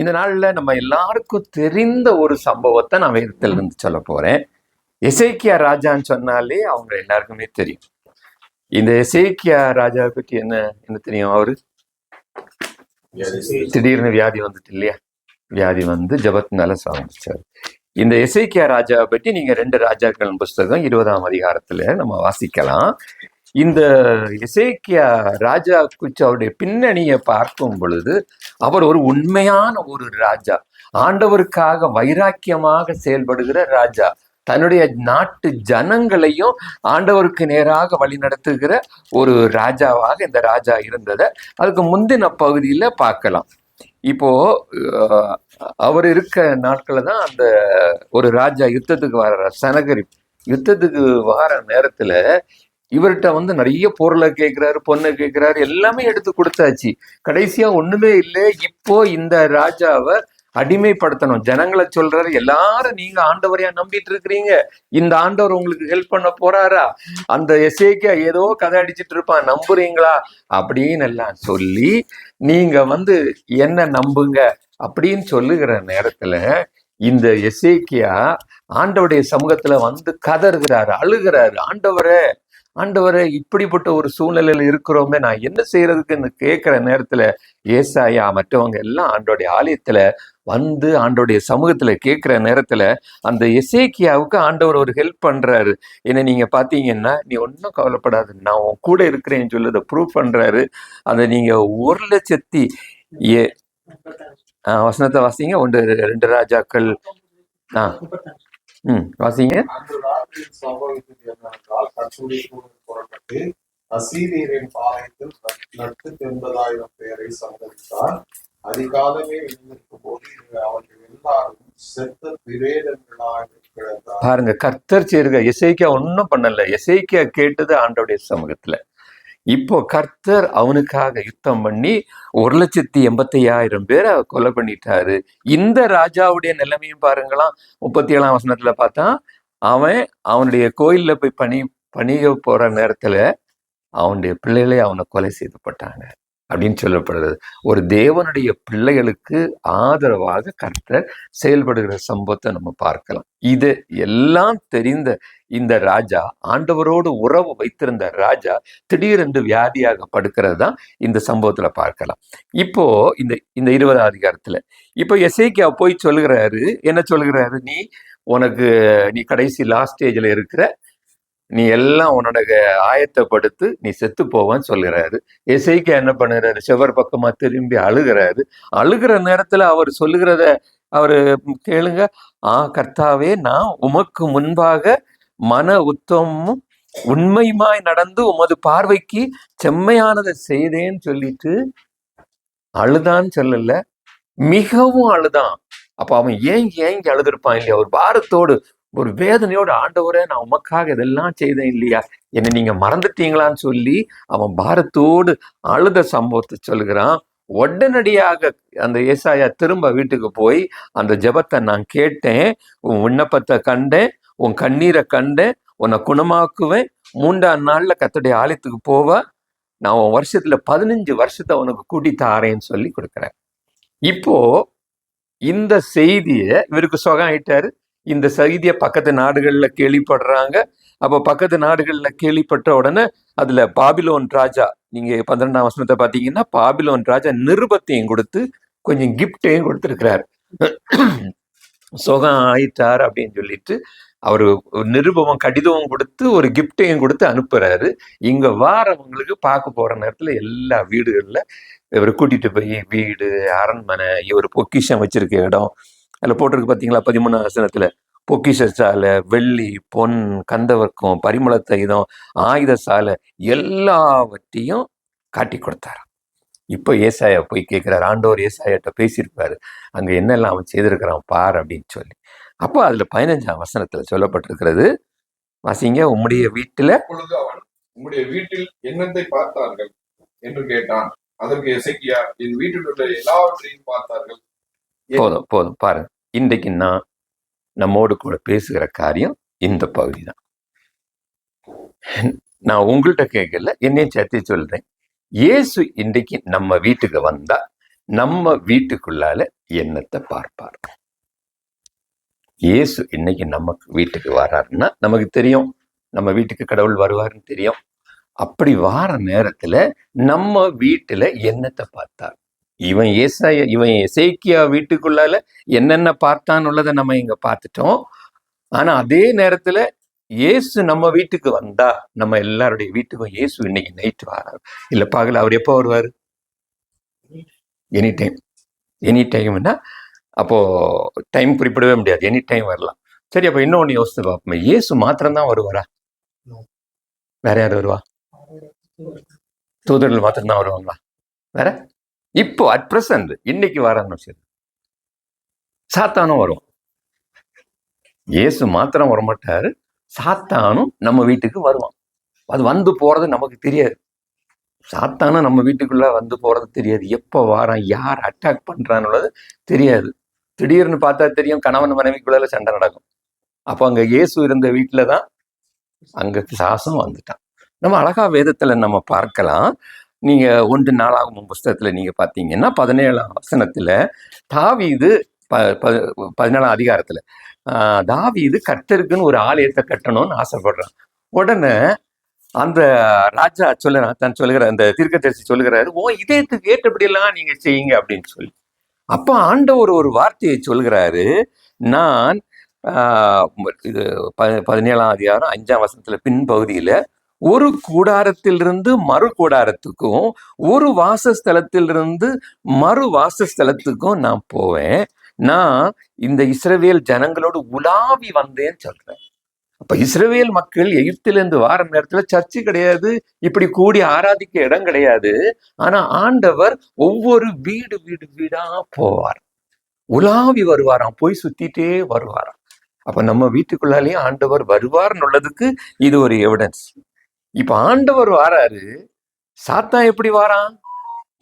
இந்த நாள்ல நம்ம எல்லாருக்கும் தெரிந்த ஒரு சம்பவத்தை நான் வேதத்துல இருந்து சொல்ல போறேன். எசேக்கியா ராஜான்னு சொன்னாலே அவங்க எல்லாருக்குமே தெரியும். இந்த எசேக்கியா ராஜாவை பற்றி என்ன என்ன தெரியும்? அவரு திடீர்னு வியாதி வந்துட்டு இல்லையா? வியாதி வந்து ஜபத்தினால சாதிச்சாரு. இந்த எசேக்கியா ராஜாவை பற்றி நீங்க 2 ராஜாக்கள் புஸ்தகம் 20ஆம் அதிகாரத்துல நம்ம வாசிக்கலாம். இந்த எசேக்கியா ராஜா குறித்து அவருடைய பின்னணியை பார்க்கும் பொழுது அவர் ஒரு உண்மையான ஒரு ராஜா, ஆண்டவருக்காக வைராக்கியமாக செயல்படுகிற ராஜா, தன்னுடைய நாட்டு ஜனங்களையும் ஆண்டவருக்கு நேராக வழி நடத்துகிற ஒரு ராஜாவாக இந்த ராஜா இருந்ததை அதுக்கு முந்தின பகுதியில பார்க்கலாம். இப்போ அவர் இருக்க நாட்கள தான் அந்த ஒரு ராஜா யுத்தத்துக்கு வர சனகரிப் யுத்தத்துக்கு வர நேரத்துல இவர்கிட்ட வந்து நிறைய பொருளை கேட்கிறாரு, பொண்ணை கேட்கிறாரு, எல்லாமே எடுத்து கொடுத்தாச்சு. கடைசியா ஒண்ணுமே இல்லை. இப்போ இந்த ராஜாவை அடிமைப்படுத்தணும். ஜனங்களை சொல்றாரு, எல்லாரும் நீங்க ஆண்டவரையா நம்பிட்டு இருக்கிறீங்க, இந்த ஆண்டவர் உங்களுக்கு ஹெல்ப் பண்ண போறாரா? அந்த எசேக்கியா ஏதோ கதை அடிச்சிட்டு இருப்பான், நம்புறீங்களா அப்படின்னு எல்லாம் சொல்லி நீங்க வந்து என்ன நம்புங்க அப்படின்னு சொல்லுகிற நேரத்துல இந்த எசேக்கியா ஆண்டவருடைய சமூகத்துல வந்து கதறுகிறாரு, அழுகிறாரு. ஆண்டவரே இப்படிப்பட்ட ஒரு சூழ்நிலையில இருக்கிறோமே, நான் என்ன செய்யறதுக்குன்னு கேட்கிற நேரத்துல ஏசாயா மற்றவங்க எல்லாம் ஆண்டோடைய ஆலயத்துல வந்து ஆண்டோடைய சமூகத்துல கேட்கிற நேரத்துல அந்த எசேக்கியாவுக்கு ஆண்டவர் ஒரு ஹெல்ப் பண்றாரு. என்ன நீங்க பாத்தீங்கன்னா, நீ ஒன்னும் கவலைப்படாது, நான் உன் கூட இருக்கிறேன்னு சொல்லி ப்ரூவ் பண்றாரு. அந்த நீங்க 1,00,000 வசனத்தை வாசிங்க. 2 ராஜாக்கள் வாசிங்க. அசீரியரின் பாளையத்தில் 1,80,000 பேரை சங்கரித்தார். அதிகாலமே எழுந்திருக்கும் போது அவர்கள் எல்லாரும் செத்த பிரேதங்களாக கிடந்தார். பாருங்க, கர்த்தர் செய்யுங்க. எசேக்கியா ஒன்னும் பண்ணல. எசேக்கியா கேட்டது ஆண்டவருடைய சமூகத்துல. இப்போ கர்த்தர் அவனுக்காக யுத்தம் பண்ணி 1,80,000 பேரை கொலை பண்ணிட்டாரு. இந்த ராஜாவுடைய நிலைமையும் பாருங்களாம். 37ஆம் வசனத்துல பார்த்தா, அவனுடைய கோயில்ல போய் பணிய போற நேரத்துல அவனுடைய பிள்ளைகளே அவனை கொலை செய்யப்பட்டாங்க அப்படின்னு சொல்லப்படுறது. ஒரு தேவனுடைய பிள்ளைகளுக்கு ஆதரவாக கர்த்தர் செயல்படுகிற சம்பவத்தை நம்ம பார்க்கலாம். இது எல்லாம் தெரிந்த இந்த ராஜா, ஆண்டவரோடு உறவு வைத்திருந்த ராஜா, திடீரென்று வியாதியாக படுக்கிறது தான் இந்த சம்பவத்துல பார்க்கலாம். இப்போ இந்த 20ஆம் அதிகாரத்துல இப்போ எசேக்கியா போய் சொல்லுகிறாரு. என்ன சொல்லுகிறாரு? நீ கடைசி லாஸ்ட் ஸ்டேஜ்ல இருக்கிற, நீ எல்லாம் உன்னோட ஆயத்தப்படுத்து, நீ செத்து போவான்னு சொல்லுறாரு. எசேக்கியா என்ன பண்ணுறாரு? செவர் பக்கமா திரும்பி அழுகிறாரு. அழுகிற நேரத்துல அவர் சொல்லுகிறத அவரு கேளுங்க. கர்த்தாவே, நான் உமக்கு முன்பாக மன உத்தமும் உண்மையுமாய் நடந்து உமது பார்வைக்கு செம்மையானதை செய்தேன்னு சொல்லிட்டு அழுதான்னு சொல்லல, மிகவும் அழுதான். அப்ப அவன் ஏங்கி அழுதுருப்பான் இல்லையா? ஒரு பாரத்தோடு, ஒரு வேதனையோடு, ஆண்டவரே நான் உமக்காக இதெல்லாம் செய்தேன் இல்லையா, என்னை நீங்க மறந்துட்டீங்களான்னு சொல்லி அவன் பாரத்தோடு அழுத சம்பவத்தை சொல்லுகிறான். உடனடியாக அந்த ஏசாயா திரும்ப வீட்டுக்கு போய் அந்த ஜெபத்தை நான் கேட்டேன், உன் விண்ணப்பத்தை கண்டேன், உன் கண்ணீரை கண்டேன், உன்னை குணமாக்குவேன், 3ஆம் நாள்ல கர்த்தருடைய ஆலயத்துக்கு போவ, நான் உன் வருஷத்துல 15 வருஷத்தை உனக்கு கூட்டி தாரேன்னு சொல்லி கொடுக்குறேன். இப்போ இந்த செய்தியை இவருக்கு சுகம் ஆயிட்டாரு. இந்த செய்தியை பக்கத்து நாடுகள்ல கேள்விப்படுறாங்க. அப்போ பக்கத்து நாடுகள்ல கேள்விப்பட்ட உடனே அதுல பாபிலோன் ராஜா, நீங்க 12ஆம் வசனத்தை பார்த்தீங்கன்னா, பாபிலோன் ராஜா நிருபத்தையும் கொடுத்து கொஞ்சம் கிஃப்டையும் கொடுத்துருக்கிறார். சுகம் ஆயிட்டார் அப்படின்னு சொல்லிட்டு அவரு நிருபமும் கடிதமும் கொடுத்து ஒரு கிஃப்டையும் கொடுத்து அனுப்புறாரு. இங்க வாரவங்களுக்கு பார்க்க போற நேரத்துல எல்லா வீடுகள்ல இவர் கூட்டிட்டு போய் வீடு, அரண்மனை, இவர் பொக்கிஷம் வச்சிருக்க இடம் அதுல போட்டிருக்கு பார்த்தீங்களா? 13ஆம் வசனத்துல பொக்கிஷ சாலை, வெள்ளி, பொன், கந்தவர்க்கம், பரிமள தைலம், ஆயுத சாலை எல்லாவற்றையும் காட்டி கொடுத்தாரு. இப்போ ஏசாயா போய் கேட்கிறார். ஆண்டவர் ஏசாயாட்ட பேசியிருப்பாரு, அங்க என்னெல்லாம் அவன் செய்திருக்கிறான் பார் அப்படின்னு சொல்லி. அப்போ அதுல 15ஆம் வசனத்துல சொல்லப்பட்டிருக்கிறது, வாசிங்க. உம்முடைய வீட்டில் என்னத்தை பார்த்தார்கள் என்று கேட்டான். அதற்கு எசேக்கியா, என் வீட்டில் உள்ள எல்லாவற்றையும் பார்த்தார்கள். போதும் பாருங்க. இன்றைக்கு நான் நம்மோடு கூட பேசுகிற காரியம் இந்த பகுதி தான். நான் உங்கள்கிட்ட கேட்கல, என்னையும் சேர்த்து சொல்றேன். இயேசு இன்றைக்கு நம்ம வீட்டுக்கு வந்தா நம்ம வீட்டுக்குள்ளால என்னத்தை பார்ப்பார். இயேசு இன்னைக்கு நம்ம வீட்டுக்கு வர்றாருன்னா நமக்கு தெரியும், நம்ம வீட்டுக்கு கடவுள் வருவாருன்னு தெரியும். அப்படி வார நேரத்துல நம்ம வீட்டுல என்னத்தை பார்த்தார்? இவன் எசேக்கியா வீட்டுக்குள்ளால என்னென்ன பார்த்தான்னு உள்ளதை நம்ம இங்க பார்த்துட்டோம். ஆனா அதே நேரத்துல இயேசு நம்ம வீட்டுக்கு வந்தா நம்ம எல்லாருடைய வீட்டுக்கும் இயேசு இன்னைக்கு நைட் வராரு இல்ல பகல். அவர் எப்போ வருவாரு? Any time. எனி டைம்னா அப்போ டைம் குறிப்பிடவே முடியாது, எனி டைம் வரலாம். சரி, அப்ப இன்னொன்னு யோசித்து பார்ப்போமே, இயேசு மாத்திரம்தான் வருவாரா? வேற யார் வருவா? தூதர்கள் மாத்திரம்தான் வருவாங்களா? வேற இப்போ அட் பிரசன்ட் இன்னைக்கு வரான்னு சரி, சாத்தானும் வரும். இயேசு மாத்திரம் வரமாட்டாரு, சாத்தானும் நம்ம வீட்டுக்கு வருவான். அது வந்து போறது நமக்கு தெரியாது. சாத்தானும் நம்ம வீட்டுக்குள்ள வந்து போறது தெரியாது. எப்போ வாரான், யார் அட்டாக் பண்றான்னு தெரியாது. திடீர்னு பார்த்தா தெரியும், கணவன் மனைவிக்குள்ள சண்டை நடக்கும். அப்போ அங்க இயேசு இருந்த வீட்டுல தான் அங்க பிசாசும் வந்துட்டான். நம்ம அழகா வேதத்துல நம்ம பார்க்கலாம். நீங்க 1 நாளாகமம் புஸ்தகத்துல நீங்க பாத்தீங்கன்னா 17ஆம் வசனத்துல தாவீது 17ஆம் அதிகாரத்துல தாவீது கர்த்தருக்குன்னு ஒரு ஆலயத்தை கட்டணும்னு ஆசைப்படுறான். உடனே அந்த ராஜா சொல்லுகிற அந்த தீர்க்கதரிசி சொல்லுகிறாரு, ஓ இதயத்துக்கு ஏற்றபடியெல்லாம் நீங்க செய்யுங்க அப்படின்னு சொல்லி. அப்ப ஆண்டவர் ஒரு வார்த்தையை சொல்கிறாரு. நான் இது 17ஆம் அதிகாரம் 5ஆம் வசனத்துல பின்பகுதியில, ஒரு கூடாரத்திலிருந்து மறு கூடாரத்துக்கும் ஒரு வாசஸ்தலத்திலிருந்து மறு வாசஸ்தலத்துக்கும் நான் போவேன். நான் இந்த இஸ்ரவேல் ஜனங்களோடு உலாவி வந்தேன்னு சொல்றேன். அப்ப இஸ்ரவேல் மக்கள் எகிப்திலிருந்து வார நேரத்துல சர்ச்சு கிடையாது, இப்படி கூடி ஆராதிக்க இடம் கிடையாது. ஆனா ஆண்டவர் ஒவ்வொரு வீடா போவார், உலாவி வருவாராம், போய் சுத்திட்டே வருவாராம். அப்ப நம்ம வீட்டுக்குள்ளாலேயும் ஆண்டவர் வருவார்னு உள்ளதுக்கு இது ஒரு எவிடன்ஸ். இப்ப ஆண்டவர் வாராரு, சாத்தான் எப்படி வாரான்?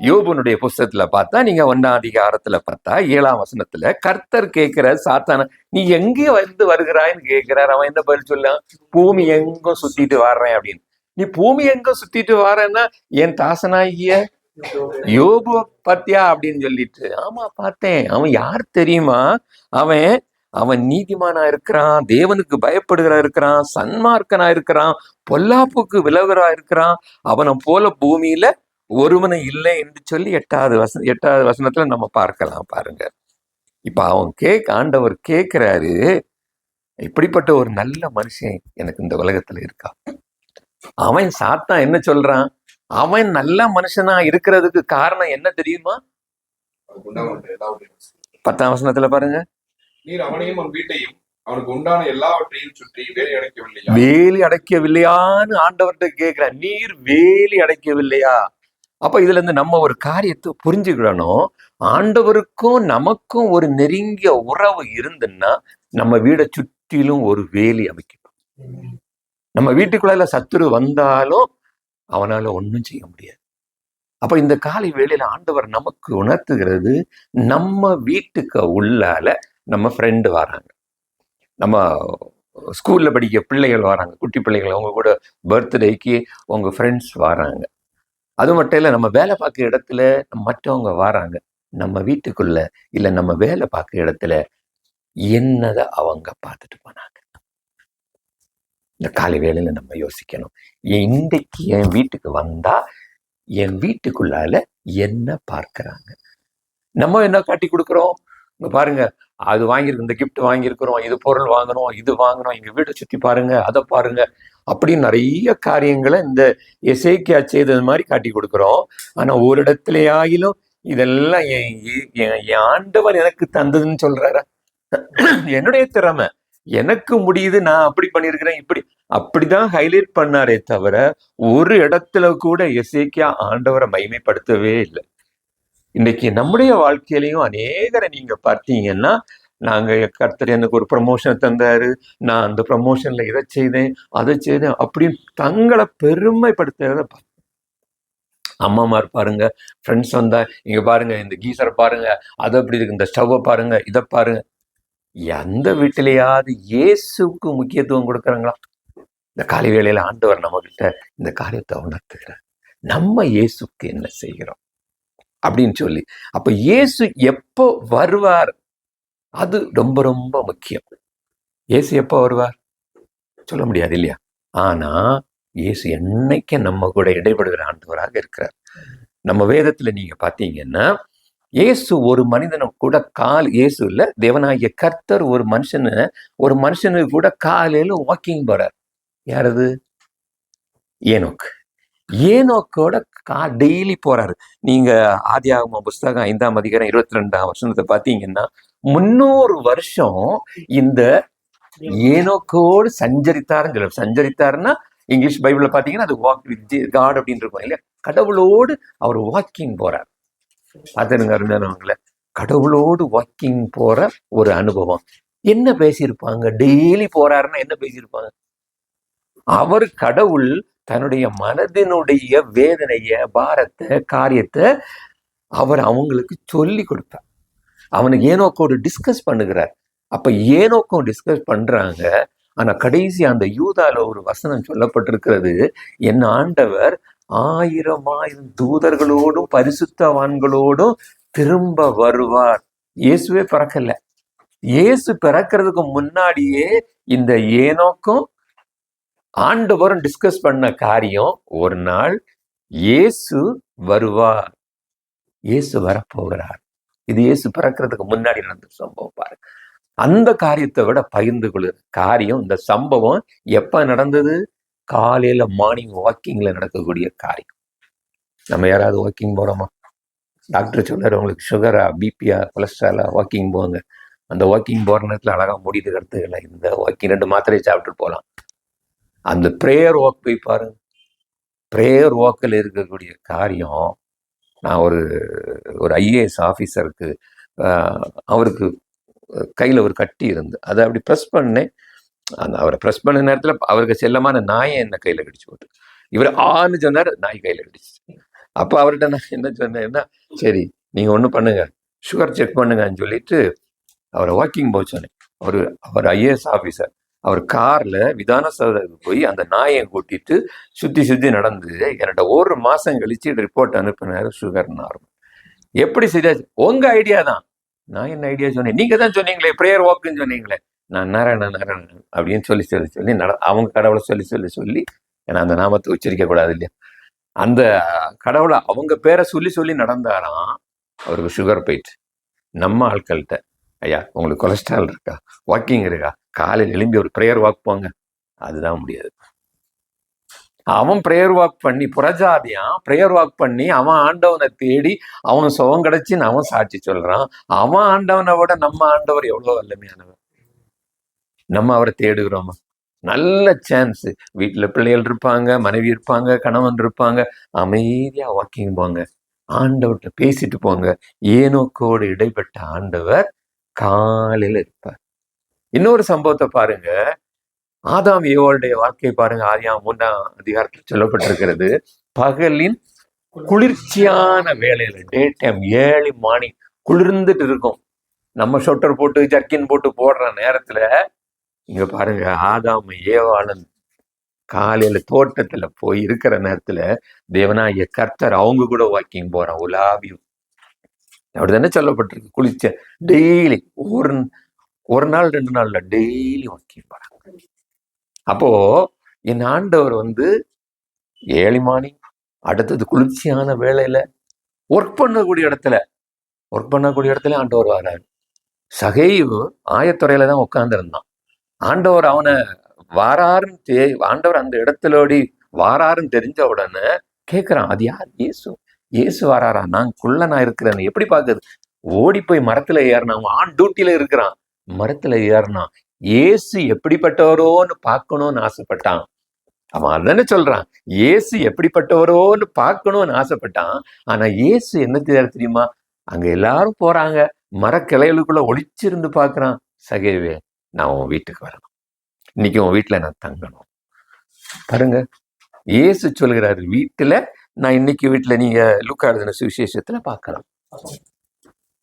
யோபுனுடைய புஸ்தகத்துல பார்த்தா, நீங்க 1ஆம் அதிகாரத்துல பார்த்தா 7ஆம் வசனத்துல கர்த்தர் கேட்கிற சாத்தான, நீ எங்கே வந்து வருகிறாய்ன்னு கேட்கிறார். அவன் என்ன பதில் சொல்ல? பூமி எங்கும் சுத்திட்டு வர்றேன் அப்படின்னு. நீ பூமி எங்கும் சுத்திட்டு வாரன்னா என் தாசனாகிய யோபு பாத்தியா அப்படின்னு சொல்லிட்டு, ஆமா பார்த்தேன். அவன் யார் தெரியுமா? அவன் நீதிமானா இருக்கிறான், தேவனுக்கு பயப்படுகிறா இருக்கிறான், சன்மார்க்கனா இருக்கிறான், பொல்லாப்புக்கு விலகுறா இருக்கிறான். அவனை போல பூமியில ஒருவனை இல்லை என்று சொல்லி 8ஆவது வசனத்துல நம்ம பார்க்கலாம். பாருங்க, இப்ப ஆண்டவர் கேட்கிறாரு, இப்படிப்பட்ட ஒரு நல்ல மனுஷன் எனக்கு இந்த உலகத்துல இருக்கா? அவன் சாத்தான் என்ன சொல்றான்? அவன் நல்ல மனுஷனா இருக்கிறதுக்கு காரணம் என்ன தெரியுமா? 10ஆம் வசனத்துல பாருங்க, நீர் அவனையும் அவன் வீட்டையும் அவனுக்கு உண்டான எல்லாவற்றையும் சுற்றி வேலி அடைக்கவில்லையான்னு ஆண்டவர்கிட்ட கேட்கிறான். நீர் வேலி அடைக்கவில்லையா? அப்ப இதுல இருந்து நம்ம ஒரு காரியத்தை புரிஞ்சுக்கிடணும். ஆண்டவருக்கும் நமக்கும் ஒரு நெருங்கிய உறவு இருந்துன்னா நம்ம வீடை சுற்றிலும் ஒரு வேலி அமைக்கணும். நம்ம வீட்டுக்குள்ள சத்துரு வந்தாலும் அவனால ஒன்றும் செய்ய முடியாது. அப்ப இந்த காலை வேளையில ஆண்டவர் நமக்கு உணர்த்துகிறது, நம்ம வீட்டுக்கு உள்ளால நம்ம ஃப்ரெண்டு வராங்க, நம்ம ஸ்கூல்ல படிக்க பிள்ளைகள் வராங்க, குட்டி பிள்ளைகள், அவங்க கூட பர்த்டேக்கு உங்க ஃப்ரெண்ட்ஸ் வராங்க. அது மட்டும் இல்லை, நம்ம வேலை பார்க்குற இடத்துல மற்றவங்க வராங்க. நம்ம வீட்டுக்குள்ள இல்லை நம்ம வேலை பார்க்குற இடத்துல என்னதை அவங்க பார்த்துட்டு போனாங்க. இந்த காலை வேளையில நம்ம யோசிக்கணும், இன்றைக்கு என் வீட்டுக்கு வந்தா என் வீட்டுக்குள்ளால என்ன பார்க்கிறாங்க? நம்ம என்ன காட்டி கொடுக்குறோம்? இங்க பாருங்க, அது வாங்கியிருக்கு, இந்த கிஃப்ட் வாங்கியிருக்கிறோம், இது பொருள் வாங்கணும், இது வாங்கணும், எங்க வீட்டை சுத்தி பாருங்க, அதை பாருங்க, அப்படின்னு நிறைய காரியங்களை இந்த எசேக்கியா செய்தது மாதிரி காட்டி கொடுக்குறோம். ஆனா ஒரு இடத்துலயாயிலும் இதெல்லாம் என் ஆண்டவர் எனக்கு தந்ததுன்னு சொல்றாரு. என்னுடைய திறமை, எனக்கு முடியுது, நான் அப்படி பண்ணியிருக்கிறேன், அப்படிதான் ஹைலைட் பண்ணாரே தவிர ஒரு இடத்துல கூட எசேக்கியா ஆண்டவரை மகிமைப்படுத்தவே இல்லை. இன்னைக்கு நம்முடைய வாழ்க்கையிலையும் அநேகரை நீங்க பார்த்தீங்கன்னா, நாங்க கர்த்தர் எனக்கு ஒரு ப்ரமோஷன் தந்தாரு, நான் அந்த ப்ரமோஷன்ல இதை செய்தேன், அதை செய்தேன் அப்படின்னு தங்களை பெருமைப்படுத்துறத பார்த்து, அம்மாமார் பாருங்க, ஃப்ரெண்ட்ஸ் வந்தா இங்க பாருங்க, இந்த கீசரை பாருங்க, அதை அப்படி இருக்கு, இந்த ஸ்டவ்வை பாருங்க, இதை பாருங்க. எந்த வீட்டிலேயாவது இயேசுக்கு முக்கியத்துவம் கொடுக்குறாங்களா? இந்த காலை வேளையில ஆண்டவர் நம்ம கிட்ட இந்த காரியத்தை உணர்த்துகிறார். நம்ம இயேசுக்கு என்ன செய்கிறோம்? அப்படின்னு சொல்லி. அப்ப இயேசு எப்போ வருவார், அது ரொம்ப ரொம்ப முக்கியம். இயேசு எப்போ வருவார் சொல்ல முடியாது இல்லையா? ஆனா இயேசு என்னைக்கு நம்ம கூட இடைபடுகிற ஆண்டவராக இருக்கிறார். நம்ம வேதத்துல நீங்க பாத்தீங்கன்னா, இயேசு ஒரு மனிதனை கூட இயேசு இல்ல, தேவனாகிய கர்த்தர் ஒரு மனுஷனுக்கு கூட காலையில வாக்கிங் போறார். யாரது? ஏனோக்கு. ஏனோக்கோட டெய்லி போறாரு. நீங்க ஆதியாகம புஸ்தகம் 5ஆம் அதிகாரம் 22ஆம் வசனத்தை பாத்தீங்கன்னா, 300 வருஷம் இந்த ஏனோக்கோடு சஞ்சரித்தாருன்னா இங்கிலீஷ் பைபிள்ல பாத்தீங்கன்னா அது வாக் வித் காட் அப்படின்னு இருக்கும் இல்லையா? கடவுளோடு அவர் வாக்கிங் போறார். பார்த்துருங்க அருமையானவங்கள, கடவுளோடு வாக்கிங் போற ஒரு அனுபவம். என்ன பேசியிருப்பாங்க? டெய்லி போறாருன்னா என்ன பேசியிருப்பாங்க? அவர் கடவுள் தன்னுடைய மனதினுடைய வேதனைய, பாரத்தை, காரியத்தை அவர் அவங்களுக்கு சொல்லி கொடுத்தார். அவனுக்கு ஏனோக்கோடு டிஸ்கஸ் பண்ணுகிறார். அப்ப ஏனோக்கும் டிஸ்கஸ் பண்றாங்க. ஆனா கடைசி அந்த யூதால ஒரு வசனம் சொல்லப்பட்டிருக்கிறது, என் ஆண்டவர் 1000 தூதர்களோடும் பரிசுத்தவான்களோடும் திரும்ப வருவார். இயேசுவே பிறக்கல. இயேசு பிறக்கிறதுக்கு முன்னாடியே இந்த ஏனோக்கும் ஆண்டவரும் டிஸ்கஸ் பண்ண காரியம், ஒரு நாள் இயேசு வருவார், இயேசு வரப்போகிறார். இது இயேசு பிறக்கிறதுக்கு முன்னாடி நடந்த சம்பவம் பாருங்க. அந்த காரியத்தை விட பகிர்ந்து கொள்ளுற காரியம், இந்த சம்பவம் எப்ப நடந்தது? காலையில மார்னிங் வாக்கிங்ல நடக்கக்கூடிய காரியம். நம்ம யாராவது வாக்கிங் போறோமா? டாக்டர் சொல்றாரு, உங்களுக்கு சுகரா, பிபியா, கொலஸ்ட்ராலா, வாக்கிங் போங்க. அந்த வாக்கிங் போற நேரத்துல அழகா முடிது கருத்துக்கல, இந்த வாக்கிங் 2 மாத்திரையை சாப்பிட்டு போகலாம். அந்த ப்ரேயர் வாக் போய் பாருங்க. ப்ரேயர் வாக்கில் இருக்கக்கூடிய காரியம், நான் ஒரு ஐஏஎஸ் ஆஃபீஸருக்கு அவருக்கு கையில் ஒரு கட்டி இருந்து அதை அப்படி ப்ரெஸ் பண்ணேன். அவரை ப்ரெஸ் பண்ண நேரத்தில் அவருக்கு செல்லமான நாயை என்ன கையில் கடிச்சு போட்டு, இவர் ஆன்னு சொன்னார், நாய் கையில் கடிச்சு. அப்போ அவர்கிட்ட நான் என்ன சொன்னேன்னா, சரி நீங்கள் ஒன்றும் பண்ணுங்க, சுகர் செக் பண்ணுங்கன்னு சொல்லிட்டு அவரை வாக்கிங் போக சொன்னேன். அவர் ஐஏஎஸ் ஆஃபீஸர். அவர் காரில் விதான சௌதருக்கு போய் அந்த நாயை கூட்டிட்டு சுற்றி நடந்து என்னோட 1 மாதம் கழிச்சு ரிப்போர்ட் அனுப்பினார், சுகர் நார்மல். எப்படி சரியாச்சு? உங்கள் ஐடியா தான். நான் என்ன ஐடியா சொன்னேன்? நீங்கள் தான் சொன்னீங்களே ப்ரேயர் வாக்குன்னு சொன்னீங்களே. நான் நாராயணன் அப்படின்னு சொல்லி அவங்க கடவுளை சொல்லி ஏன்னா அந்த நாமத்தை உச்சரிக்க கூடாது இல்லையா? அந்த கடவுளை அவங்க பேரை சொல்லி நடந்தாராம். அவருக்கு சுகர் போயிட்டு. நம்ம ஆட்கள்கிட்ட, ஐயா உங்களுக்கு கொலஸ்ட்ரால் இருக்கா, வாக்கிங் இருக்கா, காலையில் எழும்பி ஒரு ப்ரேயர் வாக் போங்க, அதுதான் முடியாது. அவன் ப்ரேயர் வாக் பண்ணி, புறஜாதியான் ப்ரேயர் வாக் பண்ணி அவன் ஆண்டவனை தேடி அவன் சுகம் கிடைச்சின்னு அவன் சாட்சி சொல்றான். அவன் ஆண்டவனை விட நம்ம ஆண்டவர் எவ்வளவு வல்லமையானவர். நம்ம அவரை தேடுகிறோமா? நல்ல சான்ஸ். வீட்டுல பிள்ளைகள் இருப்பாங்க, மனைவி இருப்பாங்க, கணவன் இருப்பாங்க. அமைதியா வாக்கிங் போங்க, ஆண்டவர்கிட்ட பேசிட்டு போங்க. ஏனோக்கோடு இடைப்பட்ட ஆண்டவர் காலையில இருப்பார். இன்னொரு சம்பவத்தை பாருங்க, ஆதாம் ஏவாளுடைய வாழ்க்கை பாருங்க. ஆதியாகமம் 3ஆம் அதிகாரத்தில் சொல்லப்பட்டிருக்கிறது, பகலின் குளிர்ச்சியான வேலையில, டே டைம், ஏர்லி மார்னிங் குளிர்ந்துட்டு இருக்கும். நம்ம சொட்டர் போட்டு ஜர்க்கின் போட்டு போடுற நேரத்துல இங்க பாருங்க, ஆதாம் ஏவாளன் காலையில தோட்டத்துல போய் இருக்கிற நேரத்துல தேவனாகிய கர்த்தர் அவங்க கூட வாக்கிங் போறான், உலாவி. அப்படித்தானே சொல்லப்பட்டிருக்கு. குளிச்ச டெய்லி ஒரு நாள் 2 நாள்ல டெய்லி வாக்கிங் போறாங்க. அப்போ என் ஆண்டவர் ஏர்லி மார்னிங், அடுத்தது குளிர்ச்சியான வேலையில, ஒர்க் பண்ணக்கூடிய இடத்துல ஆண்டவர் வராரு. சகைவு ஆயத்துறையில தான் உட்கார்ந்துருந்தான். ஆண்டவர் அவனை ஆண்டவர் அந்த இடத்துலோடி வாராருன்னு தெரிஞ்ச உடனே கேட்கிறான், அது யார்? இயேசு வாராரா? நான் இருக்கிறேன், எப்படி பாக்குறது? ஓடி போய் மரத்துல ஏறினான். அவன் ஆன் டியூட்டில இருக்கிறான், மரத்துல ஏறினான். இயேசு எப்படிப்பட்டவரோன்னு பார்க்கணும்னு ஆசைப்பட்டான். அவன் அதானே சொல்றான், இயேசு எப்படிப்பட்டவரோன்னு பார்க்கணும்னு ஆசைப்பட்டான். ஆனா இயேசு என்ன தெரியுமா? அங்க எல்லாரும் போறாங்க, மரக்கிளைகளுக்குள்ள ஒளிச்சிருந்து பாக்குறான். சகைவே, நான் உன் வீட்டுக்கு வரணும், இன்னைக்கு உன் வீட்டுல நான் தங்கணும். பாருங்க, இயேசு சொல்கிறாரு, வீட்டுல நான் இன்னைக்கு வீட்டுல, நீங்க லூக்கா எழுதின சுவிசேஷத்துல பார்க்கலாம்,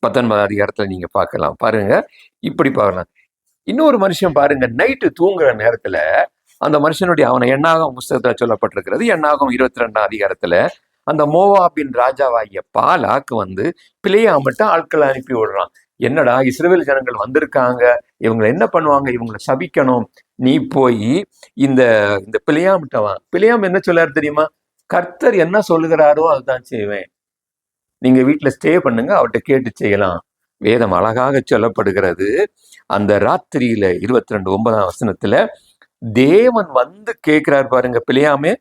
19ஆம் அதிகாரத்துல நீங்க பார்க்கலாம். பாருங்க, இப்படி பார்க்கலாம். இன்னொரு மனுஷன் பாருங்க, நைட்டு தூங்குற நேரத்துல அந்த மனுஷனுடைய, அவனை எண்ணாகம் புஸ்தகத்துல சொல்லப்பட்டிருக்கிறது, எண்ணாகம் 22ஆம் அதிகாரத்துல அந்த மோவாபின் ராஜாவாகிய பாலாக்கு வந்து பிலேயாமிட்ட ஆட்களை அனுப்பி விடுறான். என்னடா இஸ்ரவேல் ஜனங்கள் வந்திருக்காங்க, இவங்களை என்ன பண்ணுவாங்க, இவங்களை சபிக்கணும், நீ போய் இந்த இந்த பிலேயாமிட்ட வா. பிலேயாம் என்ன சொல்லாரு தெரியுமா? கர்த்தர் என்ன சொல்லுகிறாரோ அதுதான் செய்வேன், நீங்க வீட்டுல ஸ்டே பண்ணுங்க, அவர்கிட்ட கேட்டு செய்யலாம். வேதம் அழகாக சொல்லப்படுகிறது. அந்த ராத்திரியில 22:9 தேவன் வந்து கேட்கிறார் பாருங்க, பிலேயாமே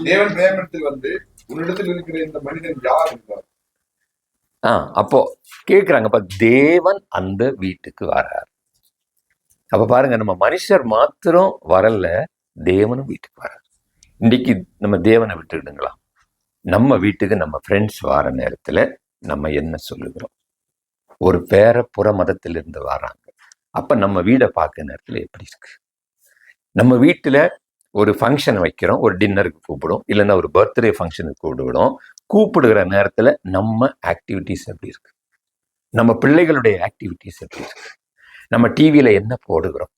தேவன் பிலேயாமிடத்தில் வந்து உன்னிடத்தில் இருக்கிற இந்த மனிதன் யார் என்றார். அப்போ கேட்கிறாங்கப்பா, தேவன் அந்த வீட்டுக்கு வரார். அப்ப பாருங்க, நம்ம மனுஷர் மாத்திரம் வரல, தேவனும் வீட்டுக்கு வரார். இன்னைக்கு நம்ம தேவனை விட்டுடுங்களா? நம்ம வீட்டுக்கு நம்ம ஃப்ரெண்ட்ஸ் வர நேரத்துல நம்ம என்ன சொல்லுகிறோம்? ஒரு பேர புற மதத்திலிருந்து வராங்க, அப்ப நம்ம வீடை பார்க்க நேரத்துல எப்படி இருக்கு? நம்ம வீட்டுல ஒரு ஃபங்க்ஷன் வைக்கிறோம், ஒரு டின்னருக்கு கூப்பிடும், இல்லைன்னா ஒரு பர்த்டே ஃபங்க்ஷனுக்கு கூப்பிடுவோம். கூப்பிடுகிற நேரத்துல நம்ம ஆக்டிவிட்டிஸ் எப்படி இருக்கு? நம்ம பிள்ளைகளுடைய ஆக்டிவிட்டிஸ் எப்படி இருக்கு? நம்ம டிவியில என்ன போடுகிறோம்?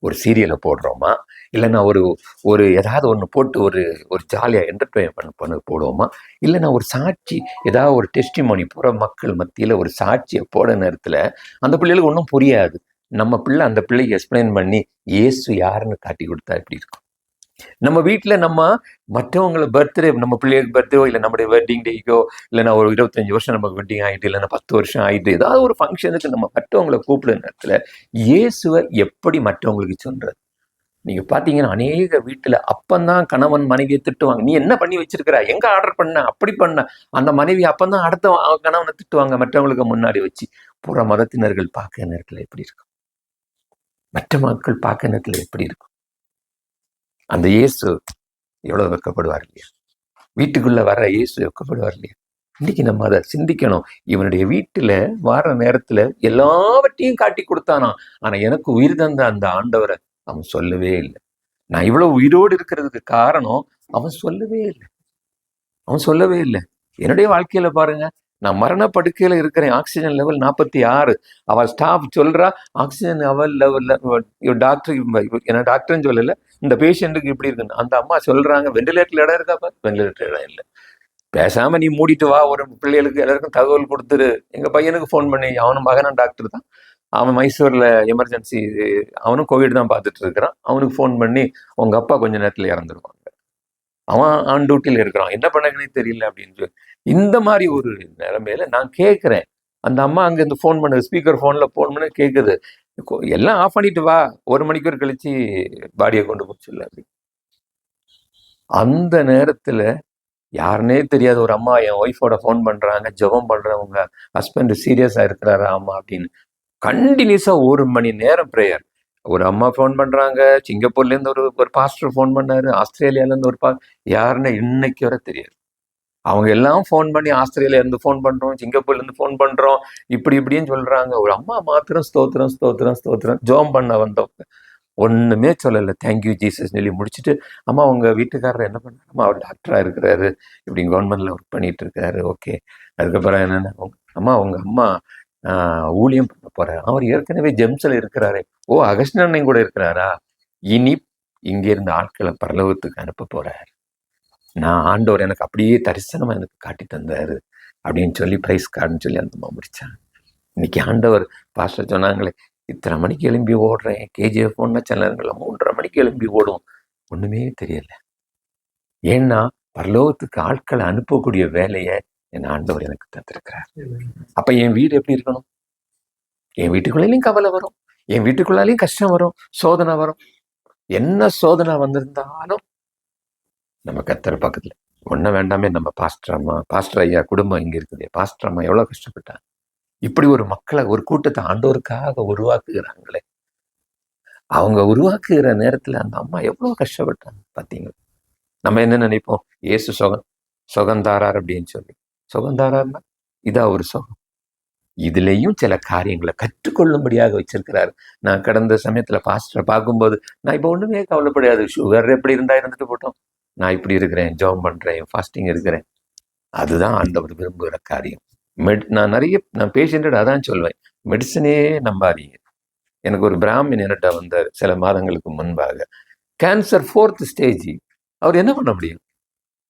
ஒரு சீரியலை போடுறோமா, இல்லைன்னா ஒரு ஏதாவது ஒன்று போட்டு ஒரு ஜாலியாக என்டர்டெயின் பண்ண போடுவோமா, இல்லைன்னா ஒரு சாட்சி, ஏதாவது ஒரு டெஸ்டிமோனி போகிற மக்கள் மத்தியில் ஒரு சாட்சியை போட நேரத்தில் அந்த பிள்ளைகளுக்கு ஒன்றும் புரியாது. நம்ம பிள்ளை அந்த பிள்ளைக்கு எக்ஸ்பிளைன் பண்ணி இயேசு யாருன்னு காட்டி கொடுத்தா எப்படி இருக்கும்? நம்ம வீட்டில் நம்ம மற்றவங்களை பர்த்டே, நம்ம பிள்ளைகளுக்கு பர்த்டேவோ, இல்லை நம்முடைய வெட்டிங் டேக்கோ, இல்லைன்னா ஒரு 25 வருஷம் நமக்கு வெட்டிங் ஆகிட்டு, இல்லைன்னா 10 வருஷம் ஆகிட்டு, ஏதாவது ஒரு ஃபங்க்ஷனுக்கு நம்ம மற்றவங்களை கூப்பிடுற நேரத்தில் இயேசுவை எப்படி மற்றவங்களுக்கு சொல்றது? நீங்க பாத்தீங்கன்னா அநேக வீட்டுல அப்பந்தான் கணவன் மனைவியை திட்டுவாங்க. நீ என்ன பண்ணி வச்சிருக்கிற, எங்க ஆர்டர் பண்ண, அப்படி பண்ண. அந்த மனைவி அப்பந்தான் அடுத்த கணவனை திட்டுவாங்க மற்றவங்களுக்கு முன்னாடி வச்சு. புற மதத்தினர்கள் பார்க்க நேரத்துல எப்படி இருக்கும்? மற்ற மக்கள் பார்க்க நேரத்துல எப்படி இருக்கும்? அந்த இயேசு எவ்வளவு வெட்கப்படுவார் இல்லையா? வீட்டுக்குள்ள வர இயேசு வெட்கப்படுவார் இல்லையா? இன்னைக்கு நம்ம அதை சிந்திக்கணும். இவனுடைய வீட்டுல வர நேரத்துல எல்லாவற்றையும் காட்டி கொடுத்தானா, ஆனா எனக்கு உயிர் தந்த அந்த ஆண்டவரை அவன் சொல்லவே இல்லை. நான் இவ்வளவு உயிரோடு இருக்கிறதுக்கு காரணம் அவன் சொல்லவே இல்லை. அவன் சொல்லவே இல்லை. என்னுடைய வாழ்க்கையில பாருங்க, நான் மரண படுக்கையில இருக்கிறேன், ஆக்சிஜன் லெவல் 46. அவள் ஸ்டாஃப் சொல்றா ஆக்சிஜன் லெவல் டாக்டர், என்ன டாக்டர்னு சொல்லல, இந்த பேஷண்ட்டுக்கு இப்படி இருக்குன்னு. அந்த அம்மா சொல்றாங்க, வெண்டிலேட்டர்ல இடம் இருக்காப்பா? வெண்டிலேட்டர் இடம் இல்லை. பேசாம நீ மூடிட்டு வா, ஒரு பிள்ளைகளுக்கு எல்லாருக்கும் தகவல் கொடுத்துரு. எங்க பையனுக்கு ஃபோன் பண்ணி, அவனும் மகனும் டாக்டர் தான், அவன் மைசூர்ல எமர்ஜென்சி, அவனும் கோவிட் தான் பார்த்துட்டு இருக்கிறான். அவனுக்கு ஃபோன் பண்ணி உங்க அப்பா கொஞ்ச நேரத்துல இறந்துருவாங்க, அவன் ஆன் டியூட்டியில் இருக்கிறான், என்ன பண்ணனே தெரியல அப்படின்னு சொல்லி. இந்த மாதிரி ஒரு நிலைமையில நான் கேட்கிறேன். அந்த அம்மா அங்க இருந்து ஃபோன் பண்ணுது, ஸ்பீக்கர் ஃபோன்ல ஃபோன் பண்ண கேட்குது, எல்லாம் ஆஃப் பண்ணிட்டு வா, 1 மணிக்கூர் கழிச்சு பாடியை கொண்டு போச்சு இல்லை அப்படி. அந்த நேரத்துல யாருன்னே தெரியாத ஒரு அம்மா என் ஒய்ஃபோட ஃபோன் பண்றாங்க, ஜெபம் பண்றவங்க, ஹஸ்பண்ட் சீரியஸா இருக்கிறாரா அம்மா அப்படின்னு. கண்டினியூஸா 1 மணி நேரம் ப்ரேயர். ஒரு அம்மா ஃபோன் பண்றாங்க, சிங்கப்பூர்ல இருந்து ஒரு பாஸ்டர் ஃபோன் பண்ணாரு, ஆஸ்திரேலியால இருந்து யாருன்னு இன்னைக்கு வரை தெரியாது. அவங்க எல்லாம் ஃபோன் பண்ணி ஆஸ்திரேலியா இருந்து ஃபோன் பண்றோம், சிங்கப்பூர்ல இருந்து ஃபோன் பண்றோம், இப்படின்னு சொல்றாங்க. ஒரு அம்மா மாத்திரம் ஸ்தோத்திரம் ஸ்தோத்திரம் ஸ்தோத்திரம் ஜெபம் பண்ண வந்தவங்க ஒண்ணுமே சொல்லலை. தேங்க்யூ ஜீசஸ் சொல்லி முடிச்சுட்டு, அம்மா உங்க வீட்டுக்காரர் என்ன பண்ணாரு? அம்மா அவர் டாக்டரா இருக்கிறாரு, இப்படி கவர்மெண்ட்ல ஒர்க் பண்ணிட்டு இருக்காரு, ஓகே. அதுக்கப்புறம் என்னன்னா, அம்மா உங்க அம்மா ஊழியம் பண்ண போறாரு, அவர் ஏற்கனவே ஜெம்ஸ்ல இருக்கிறாரு. ஓ, அகஸ்டின் கூட இருக்கிறாரா? இனி இங்கிருந்து ஆட்களை பரலோகத்துக்கு அனுப்ப போறாரு. நான் ஆண்டவர் எனக்கு அப்படியே தரிசனமா எனக்கு காட்டி தந்தாரு அப்படின்னு சொல்லி பிரைஸ் கார்டுன்னு சொல்லி அந்த அம்மா முடிச்சாங்க. இன்னைக்கு ஆண்டவர் பாஸ்டர் சொன்னாங்களே, இத்தனை மணிக்கு எழும்பி ஓடுறேன், கேஜிஎஃப் ஒன்னா சில நேரங்களில் 3:30 மணிக்கு எழும்பி ஓடும், ஒண்ணுமே தெரியல. ஏன்னா பரலோகத்துக்கு ஆட்களை அனுப்பக்கூடிய வேலையை என் ஆண்டவர் எனக்கு தந்திருக்கிறார். அப்ப என் வீடு எப்படி இருக்கணும்? என் வீட்டுக்குள்ளேயும் கவலை வரும், என் வீட்டுக்குள்ளாலையும் கஷ்டம் வரும், சோதனை வரும். என்ன சோதனை வந்திருந்தாலும் நம்ம கர்த்தர் பக்கத்துல ஒன்றும் வேண்டாமே. நம்ம பாஸ்டர் ஐயா குடும்பம் இங்க இருக்குது, பாஸ்டர் அம்மா எவ்வளவு கஷ்டப்பட்டாங்க. இப்படி ஒரு மக்களை, ஒரு கூட்டத்தை ஆண்டவருக்காக உருவாக்குகிறாங்களே, அவங்க உருவாக்குகிற நேரத்துல அந்த அம்மா எவ்வளவு கஷ்டப்பட்டாங்க பார்த்தீங்க. நம்ம என்ன நினைப்போம், இயேசு சுகந்தாரார் அப்படின்னு சொல்லி. சுகந்தாரார்னா இதா ஒரு சுகம். இதுலேயும் சில காரியங்களை கற்றுக்கொள்ளும்படியாக வச்சிருக்கிறாரு. நான் கடந்த சமயத்துல பாஸ்டரை பார்க்கும்போது, நான் இப்போ ஒண்ணுமே கவலைப்படாது, சுகர் எப்படி இருந்தா இருந்துட்டு போட்டோம், நான் இப்படி இருக்கிறேன், ஜெபம் பண்றேன், ஃபாஸ்டிங் இருக்கிறேன். அதுதான் ஆண்டவர் விரும்புகிற காரியம். நான் பேஷண்ட்டு அதான் சொல்வேன், மெடிசனே நம்பாதீங்க. எனக்கு ஒரு பிராமின் என்கிட்ட வந்தார் சில மாதங்களுக்கு முன்பாக, கேன்சர் 4th ஸ்டேஜ். அவர் என்ன பண்ண முடியும்?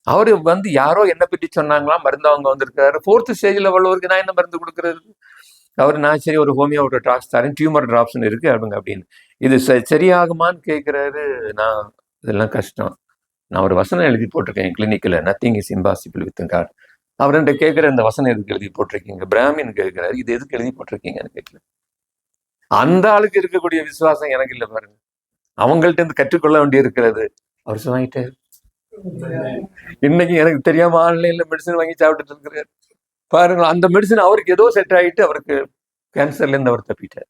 அவரு வந்து யாரோ என்ன பற்றி சொன்னாங்களாம், மருந்து அவங்க வந்திருக்காரு. 4th ஸ்டேஜ்ல உள்ளவருக்கு நான் என்ன மருந்து கொடுக்கறது? அவர் நான் சரி ஒரு ஹோமியோ ஒரு ட்ராப்ஸ் தரேன், டியூமர் ட்ராப்ஸ்னு இருக்கு அப்படின்னு. இது சரியாகுமான்னு கேட்கிறாரு. நான் இதெல்லாம் கஷ்டம். நான் ஒரு வசனம் எழுதி போட்டிருக்கேன் கிளினிக்கில், nothing is impossible with God. அவர்கிட்ட கேட்குற இந்த வசனம் எதுக்கு எழுதி போட்டிருக்கீங்க? பிராமின் கேட்கிறாரு, இது எதுக்கு எழுதி போட்டிருக்கீங்கன்னு கேட்கல. அந்த ஆளுக்கு இருக்கக்கூடிய விசுவாசம் எனக்கு இல்லை பாருங்க. அவங்கள்ட்ட இருந்து கற்றுக்கொள்ள வேண்டி இருக்கிறது. அவர் சொல்லிட்டாரு, இன்னைக்கு எனக்கு தெரியாம ஆன்லைன்ல மெடிசன் வாங்கி சாப்பிட்டுட்டு இருக்கிறார் பாருங்க. அந்த மெடிசன் அவருக்கு ஏதோ செட் ஆகிட்டு அவருக்கு கேன்சர்ல இருந்து அவர் தப்பிட்டார்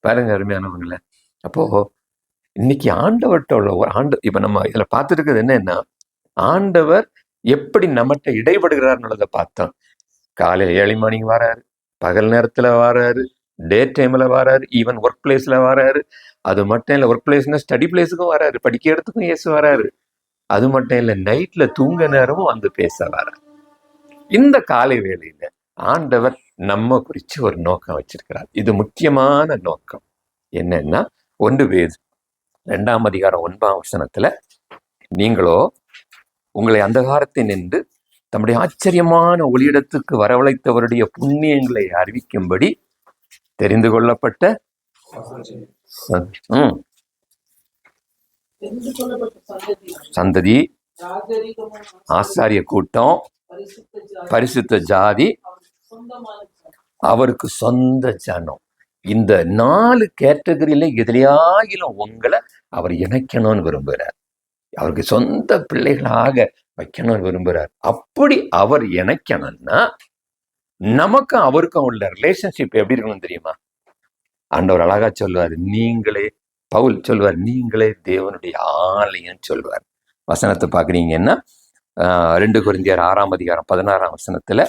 பாருங்க, அருமையானவங்கள. அப்போ இன்னைக்கு ஆண்டவர்கிட்ட உள்ள ஒரு இப்ப நம்ம இதுல பார்த்துட்டு இருக்கிறது என்னன்னா, ஆண்டவர் எப்படி நம்மகிட்ட இடைபடுகிறார்ன்றதை பார்த்தோம். காலையில் 7 மணிக்கு வராரு, பகல் நேரத்துல வராரு, டே டைம்ல வராரு, ஈவன் ஒர்க் பிளேஸ்ல வராரு. அது மட்டும் இல்லை, ஒர்க் பிளேஸ்னா ஸ்டடி பிளேஸுக்கும் வராரு, படிக்க இடத்துக்கும் இயேசு வராரு. அது மட்டும் இல்லை, நைட்ல தூங்க நேரமும் வந்து பேச வராரு. இந்த காலை வேளையில ஆண்டவர் நம்ம குறிச்சு ஒரு நோக்கம் வச்சிருக்கிறார். இது முக்கியமான நோக்கம். என்னன்னா, 1 பேதுரு 2ஆம் அதிகாரம் 9ஆம் வசனத்துல, நீங்களோ உங்களை அந்தகாரத்தை நின்று தம்முடைய ஆச்சரியமான ஒளியிடத்துக்கு வரவழைத்தவருடைய புண்ணியங்களை அறிவிக்கும்படி தெரிந்து கொள்ளப்பட்ட சந்ததி, ஆசாரிய கூட்டம், பரிசுத்த ஜாதி, அவருக்கு சொந்த ஜனம். இந்த 4 கேட்டகரியில எதிலையாகிலும் உங்களை அவர் இணைக்கணும்னு விரும்புகிறார். அவருக்கு சொந்த பிள்ளைகளாக வைக்கணும்னு விரும்புகிறார். அப்படி அவர் இணைக்கணும்னா நமக்கும் அவருக்கும் உள்ள ரிலேஷன்ஷிப் எப்படி இருக்கணும் தெரியுமா? ஆண்டவர் அழகா சொல்லுவார், நீங்களே, பவுல் சொல்வார், நீங்களே தேவனுடைய ஆலயம் சொல்வார். வசனத்தை பார்க்குறீங்கன்னா 2 கொரிந்தியர் 6ஆம் அதிகாரம் 16ஆம் வசனத்துல,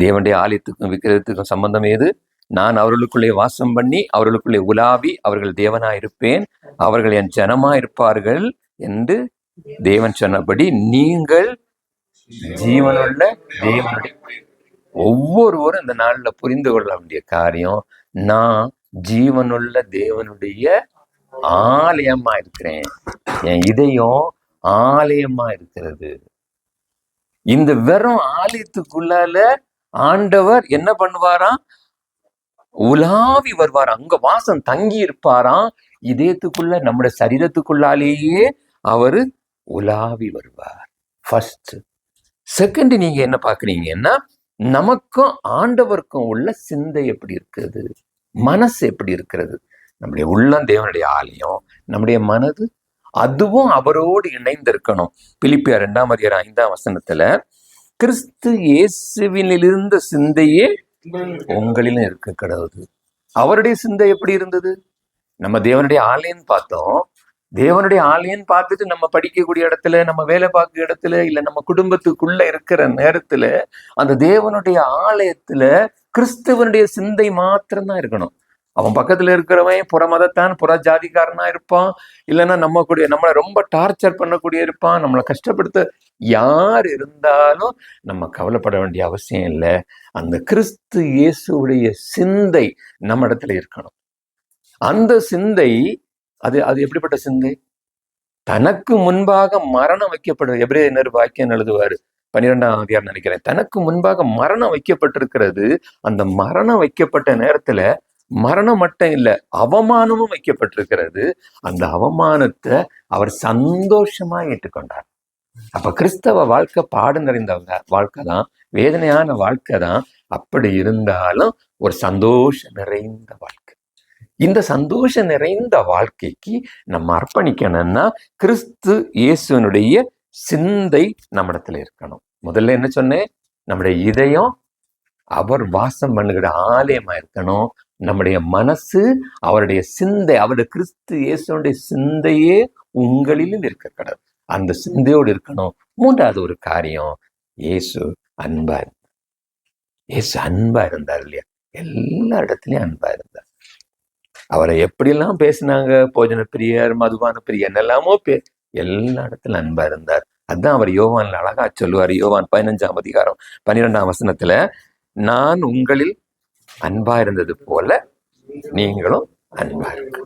தேவனுடைய ஆலயத்துக்கும் விக்கிரகத்துக்கும் சம்பந்தம் ஏது? நான் அவர்களுக்குள்ளே வாசம் பண்ணி அவர்களுக்குள்ளே உலாவி அவர்கள் தேவனாயிருப்பேன், அவர்கள் என் ஜனமாயிருப்பார்கள் என்று தேவன் சொன்னபடி நீங்கள் ஜீவனுள்ள தேவனுடைய. ஒவ்வொருவரும் இந்த நாள்ல புரிந்து கொள்ள வேண்டிய காரியம், நான் ஜீவனுள்ள தேவனுடைய ஆலயமா இருக்கிறேன். என் இதயம் ஆலயமா இருக்கிறது. இந்த வெறும் ஆலயத்துக்குள்ளால ஆண்டவர் என்ன பண்ணுவாராம்? உலாவி வருவார். அங்க வாசம் தங்கி இருப்பாராம். இதயத்துக்குள்ள, நம்முடைய சரீரத்துக்குள்ளாலேயே அவரு உலாவி வருவார். ஃபர்ஸ்ட். செகண்ட், நீங்க என்ன பாக்குறீங்கன்னா, நமக்கும் ஆண்டவருக்கும் உள்ள சிந்தை எப்படி இருக்கிறது, மனசு எப்படி இருக்கிறது. நம்முடைய உள்ளம் தேவனுடைய ஆலயம், நம்முடைய மனது அதுவும் அவரோடு இணைந்திருக்கணும். பிலிப்பியர் 2ஆம் அதிகாரம் 5ஆம் வசனத்துல, கிறிஸ்து இயேசுவிலிருந்த சிந்தையே உங்களிலும் இருக்க கடவுது. அவருடைய சிந்தை எப்படி இருந்தது? நம்ம தேவனுடைய ஆலயம் பார்த்தோம். தேவனுடைய ஆலயம் பார்த்துட்டு நம்ம படிக்கக்கூடிய இடத்துல, நம்ம வேலை பார்க்க இடத்துல, இல்ல நம்ம குடும்பத்துக்குள்ள இருக்கிற நேரத்துல, அந்த தேவனுடைய ஆலயத்துல கிறிஸ்துவனுடைய சிந்தை மாத்திரம்தான் இருக்கணும். அவன் பக்கத்துல இருக்கிறவன் புற மதத்தான், புற ஜாதிக்காரனா இருப்பான், இல்லைன்னா நம்மளை ரொம்ப டார்ச்சர் பண்ணக்கூடிய இருப்பான், நம்மளை கஷ்டப்படுத்த யார் இருந்தாலும் நம்ம கவலைப்பட வேண்டிய அவசியம் இல்லை. அந்த கிறிஸ்து இயேசுடைய சிந்தை நம்ம இடத்துல இருக்கணும். அந்த சிந்தை அது எப்படிப்பட்ட சிந்தை? தனக்கு முன்பாக மரணம் வைக்கப்படுது. எபிரேயர் வாக்கியம் எழுதுவாரு 12ஆம் அதிகாரம் நினைக்கிறேன். தனக்கு முன்பாக மரணம் வைக்கப்பட்டிருக்கிறது. அந்த மரணம் வைக்கப்பட்ட நேரத்துல மரணம் மட்டும் இல்ல, அவமானமும் வைக்கப்பட்டிருக்கிறது. அந்த அவமானத்தை அவர் சந்தோஷமா ஏற்றுக்கொண்டார். அப்ப கிறிஸ்தவ வாழ்க்கை பாடு நிறைந்த வாழ்க்கை தான், வேதனையான வாழ்க்கை தான். அப்படி இருந்தாலும் ஒரு சந்தோஷம் நிறைந்த வாழ்க்கை. இந்த சந்தோஷம் நிறைந்த வாழ்க்கைக்கு நம்ம அர்ப்பணிக்கணும்னா கிறிஸ்து இயேசுனுடைய சிந்தை நம்மிடத்துல இருக்கணும். முதல்ல என்ன சொன்னேன்? நம்முடைய இதயம் அவர் வாசம் பண்ணுகிற ஆலயமா இருக்கணும். நம்முடைய மனசு அவருடைய சிந்தை, அவருடைய கிறிஸ்து இயேசுடைய சிந்தையே உங்களிலும் இருக்க கடவுள். அந்த சிந்தையோடு இருக்கணும். 3வது ஒரு காரியம், இயேசு அன்பா இருந்தார். இயேசு அன்பா இருந்தார் இல்லையா? எல்லா இடத்துலயும் அன்பா இருந்தார். அவரை எப்படியெல்லாம் பேசினாங்க, போஜன பிரியர், மதுபான பிரியர், என்னெல்லாமோ எல்லா இடத்துல அன்பா இருந்தார். அதுதான் அவர் யோவான்ல அழகா சொல்லுவார். யோவான் 15ஆம் அதிகாரம் 12ஆம் வசனத்துல, நான் உங்களில் அன்பா இருந்தது போல நீங்களும் அன்பா இருக்க.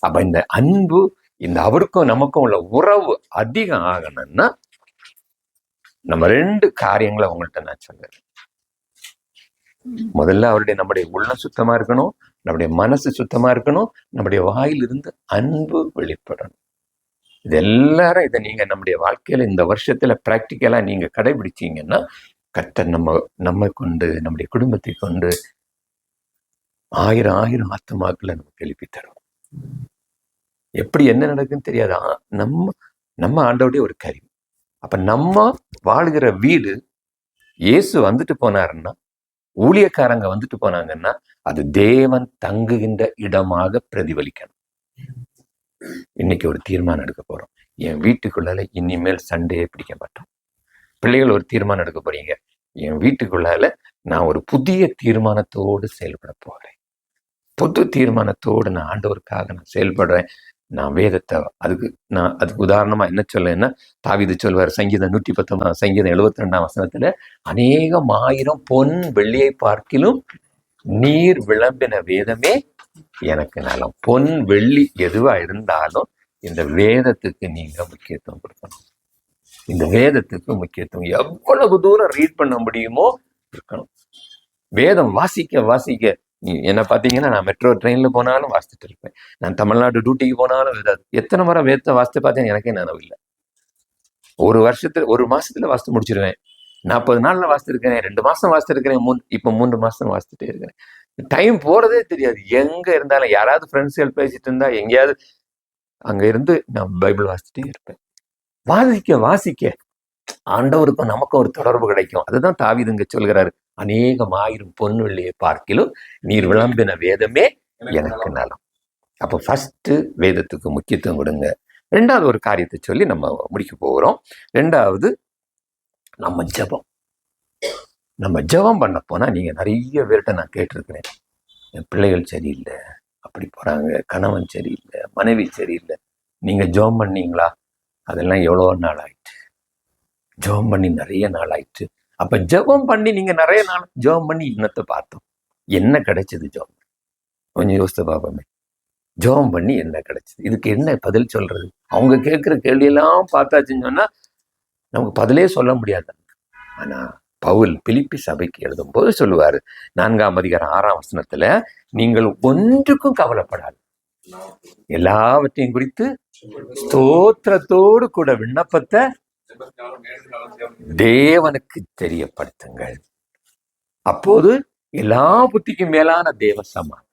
அப்ப இந்த அன்பு இந்த அவருக்கும் நமக்கும் உள்ள உறவு அதிகம் ஆகணும்னா நம்ம 2 காரியங்களை உங்கள்கிட்ட நான் சொல்றேன். முதல்ல நம்முடைய உள்ளம் சுத்தமா இருக்கணும், நம்முடைய மனசு சுத்தமா இருக்கணும், நம்முடைய வாயிலிருந்து அன்பு வெளிப்படணும். இது எல்லாரும் இதை நீங்க நம்முடைய வாழ்க்கையில இந்த வருஷத்துல பிராக்டிக்கலா நீங்க கடைபிடிச்சீங்கன்னா கர்த்தர் நம்மை கொண்டு நம்முடைய குடும்பத்தை கொண்டு 1000 ஆத்துமாக்களை நமக்கு எழுப்பி தரும். எப்படி என்ன நடக்குன்னு தெரியாதா? நம்ம ஆண்டவருடைய ஒரு கருவி. அப்ப நம்ம வாழ்கிற வீடு இயேசு வந்துட்டு போனாருன்னா, ஊழியக்காரங்க வந்துட்டு போனாங்கன்னா அது தேவன் தங்குகின்ற இடமாக பிரதிபலிக்கணும். இன்னைக்கு ஒரு தீர்மானம் எடுக்க போறோம். என் வீட்டுக்குள்ளால இனிமேல் சண்டையே பிடிக்க மாட்டோம். பிள்ளைகள் ஒரு தீர்மானம் எடுக்க போறீங்க. என் வீட்டுக்குள்ளால நான் ஒரு புதிய தீர்மானத்தோடு செயல்பட போறேன். புது தீர்மானத்தோடு நான் ஆண்டவருக்காக நான் செயல்படுறேன். நான் வேதத்தை அதுக்கு உதாரணமா என்ன சொல்லேன்னா, தாவீது சொல்வார் சங்கீதம் 119 சங்கீதம் 72 அநேகம் 1000 பொன் வெள்ளியை பார்க்கிலும் நீர் விளம்பின வேதமே எனக்கு நலம். பொன் வெள்ளி எதுவா இருந்தாலும் இந்த வேதத்துக்கு நீங்க முக்கியத்துவம் கொடுக்கணும். இந்த வேதத்துக்கு முக்கியத்துவம் எவ்வளவு தூரம் ரீட் பண்ண முடியுமோ இருக்கணும். வேதம் வாசிக்க நீ என்ன பார்த்தீங்கன்னா, நான் மெட்ரோ ட்ரெயினில் போனாலும் வாசிச்சுட்டு இருப்பேன். நான் தமிழ்நாடு டியூட்டிக்கு போனாலும் எத்தனை முறை வேதத்தை வாசித்து பார்த்தேன் எனக்கே நினைவு இல்லை. ஒரு மாசத்துல வாசித்து முடிச்சிருவேன். 40 நாள்ல வாசித்திருக்கிறேன், 2 மாசம் வாசித்திருக்கிறேன், இப்போ 3 மாசம் வாசிச்சுட்டே இருக்கிறேன். டைம் போறதே தெரியாது. எங்க இருந்தாலும் யாராவது ஃப்ரெண்ட்ஸ்கள் பேசிட்டு இருந்தா எங்கேயாவது அங்க இருந்து நான் பைபிள் வாசிச்சுட்டே இருப்பேன். வாசிக்க ஆண்டவருக்கும் நமக்கும் ஒரு தொடர்பு கிடைக்கும். அதுதான் தாவீது இங்க சொல்கிறாரு, அநேகம் 1000 பொன் வெள்ளியை பார்க்கிலும் நீர் விளம்பின வேதமே எனக்கு நலம். அப்போ ஃபர்ஸ்ட் வேதத்துக்கு முக்கியத்துவம் கொடுங்க. 2வது ஒரு காரியத்தை சொல்லி நம்ம முடிக்க போகிறோம். 2வது நம்ம ஜெபம் பண்ண போனா நீங்க நிறைய பேர்கிட்ட நான் கேட்டிருக்கிறேன், என் பிள்ளைகள் சரியில்லை, அப்படி போறாங்க, கணவன் சரியில்லை, மனைவி சரியில்லை, நீங்க ஜெபம் பண்ணீங்களா? அதெல்லாம் எவ்வளோ நாள் ஆயிடுச்சு, ஜெபம் பண்ணி நிறைய நாள் ஆயிடுச்சு. அப்ப ஜெபம் பண்ணி நீங்க நிறைய நாள் ஜெபம் பண்ணி என்னத்தை பார்த்தோம், என்ன கிடைச்சது? ஜெபம் கொஞ்சம் யோசித்து பார்ப்போமே. ஜெபம் பண்ணி என்ன கிடைச்சது? இதுக்கு என்ன பதில் சொல்றது? அவங்க கேட்கிற கேள்வியெல்லாம் பார்த்தாச்சுன்னு சொன்னா நமக்கு பதிலே சொல்ல முடியாது. ஆனா பவுல் பிலிப்பி சபைக்கு எழுதும் போது சொல்லுவாரு, 4ஆம் அதிகாரம் 6ஆம் வசனத்துல, நீங்கள் ஒன்றுக்கும் கவலைப்படாது, எல்லாவற்றையும் குறித்து ஸ்தோத்திரத்தோடு கூட விண்ணப்பத்தை தேவனுக்கு தெரியப்படுத்துங்கள். அப்போது எல்லா புத்திக்கும் மேலான தேவ சமாதானம்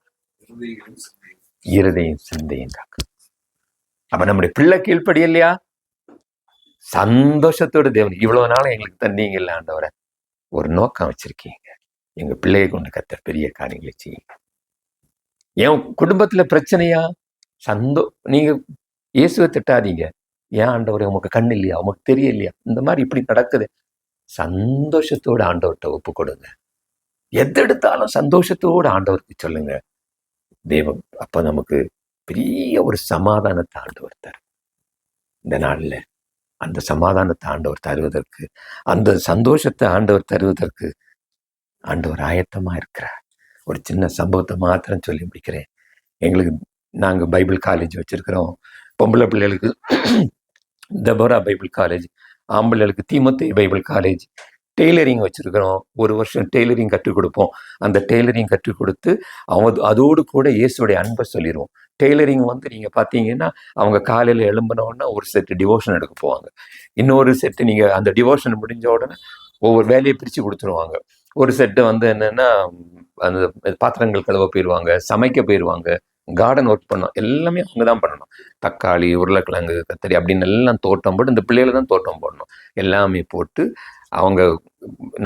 இருதயம் சிந்தையும் காக்கும். அப்ப நம்முடைய பிள்ளை கீழ்ப்படி இல்லையா? சந்தோஷத்தோடு தேவன் இவ்வளவு நாளும் எங்களுக்கு தந்தீங்க இல்ல ஆண்டவரை, ஒரு நோக்கம் வச்சிருக்கீங்க, எங்க பிள்ளையை கொண்டு கர்த்தர் பெரிய காரியங்களை செய்யுங்க. என் குடும்பத்துல பிரச்சனையா? நீங்க இயேசுவை திட்டாதீங்க. ஏன் ஆண்டவரை, உமக்கு கண் இல்லையா, உமக்கு தெரியலையா, இந்த மாதிரி இப்படி நடக்குது. சந்தோஷத்தோடு ஆண்டவர்கிட்ட ஒப்பு கொடுங்க. எதெடுத்தாலும் சந்தோஷத்தோடு ஆண்டவருக்கு சொல்லுங்க. தேவன் அப்ப நமக்கு பெரிய ஒரு சமாதானத்தை ஆண்டவர் தரும். இந்த நாள்ல அந்த சமாதானத்தை ஆண்டவர் தருவதற்கு, அந்த சந்தோஷத்தை ஆண்டவர் தருவதற்கு ஆண்டவர் ஆயத்தமா இருக்கிறார். ஒரு சின்ன சம்பவத்தை மாத்திரம் சொல்லி முடிக்கிறேன். நாங்கள் பைபிள் காலேஜ் வச்சிருக்கிறோம். பொம்பளை பிள்ளைகளுக்கு தெபோரா பைபிள் காலேஜ், ஆம்பளைகளுக்கு தீமோத்தேயு பைபிள் காலேஜ், டெய்லரிங் வச்சிருக்கிறோம். ஒரு வருஷம் டெய்லரிங் கற்றுக் கொடுப்போம். அந்த டெய்லரிங் கற்றுக் கொடுத்து அதோடு கூட இயேசுடைய அன்பை சொல்லிடுவோம். டெய்லரிங் நீங்க பார்த்தீங்கன்னா, அவங்க காலையில் எழும்பினோடனே ஒரு செட்டு டிவோஷன் எடுக்க போவாங்க. இன்னொரு செட்டு நீங்க அந்த டிவோஷன் முடிஞ்ச உடனே ஒவ்வொரு வேலையை பிரித்து கொடுத்துருவாங்க. ஒரு செட்டு என்னன்னா, அந்த பாத்திரங்கள் கழுவ போயிடுவாங்க, சமைக்க போயிடுவாங்க, கார்டன் ஒர்க் பண்ணோம், எல்லாமே அவங்க தான் பண்ணணும். தக்காளி, உருளைக்கிழங்கு, கத்தரி அப்படின்னு எல்லாம் தோட்டம் போட்டு, இந்த பிள்ளைகளை தான் தோட்டம் போடணும். எல்லாமே போட்டு அவங்க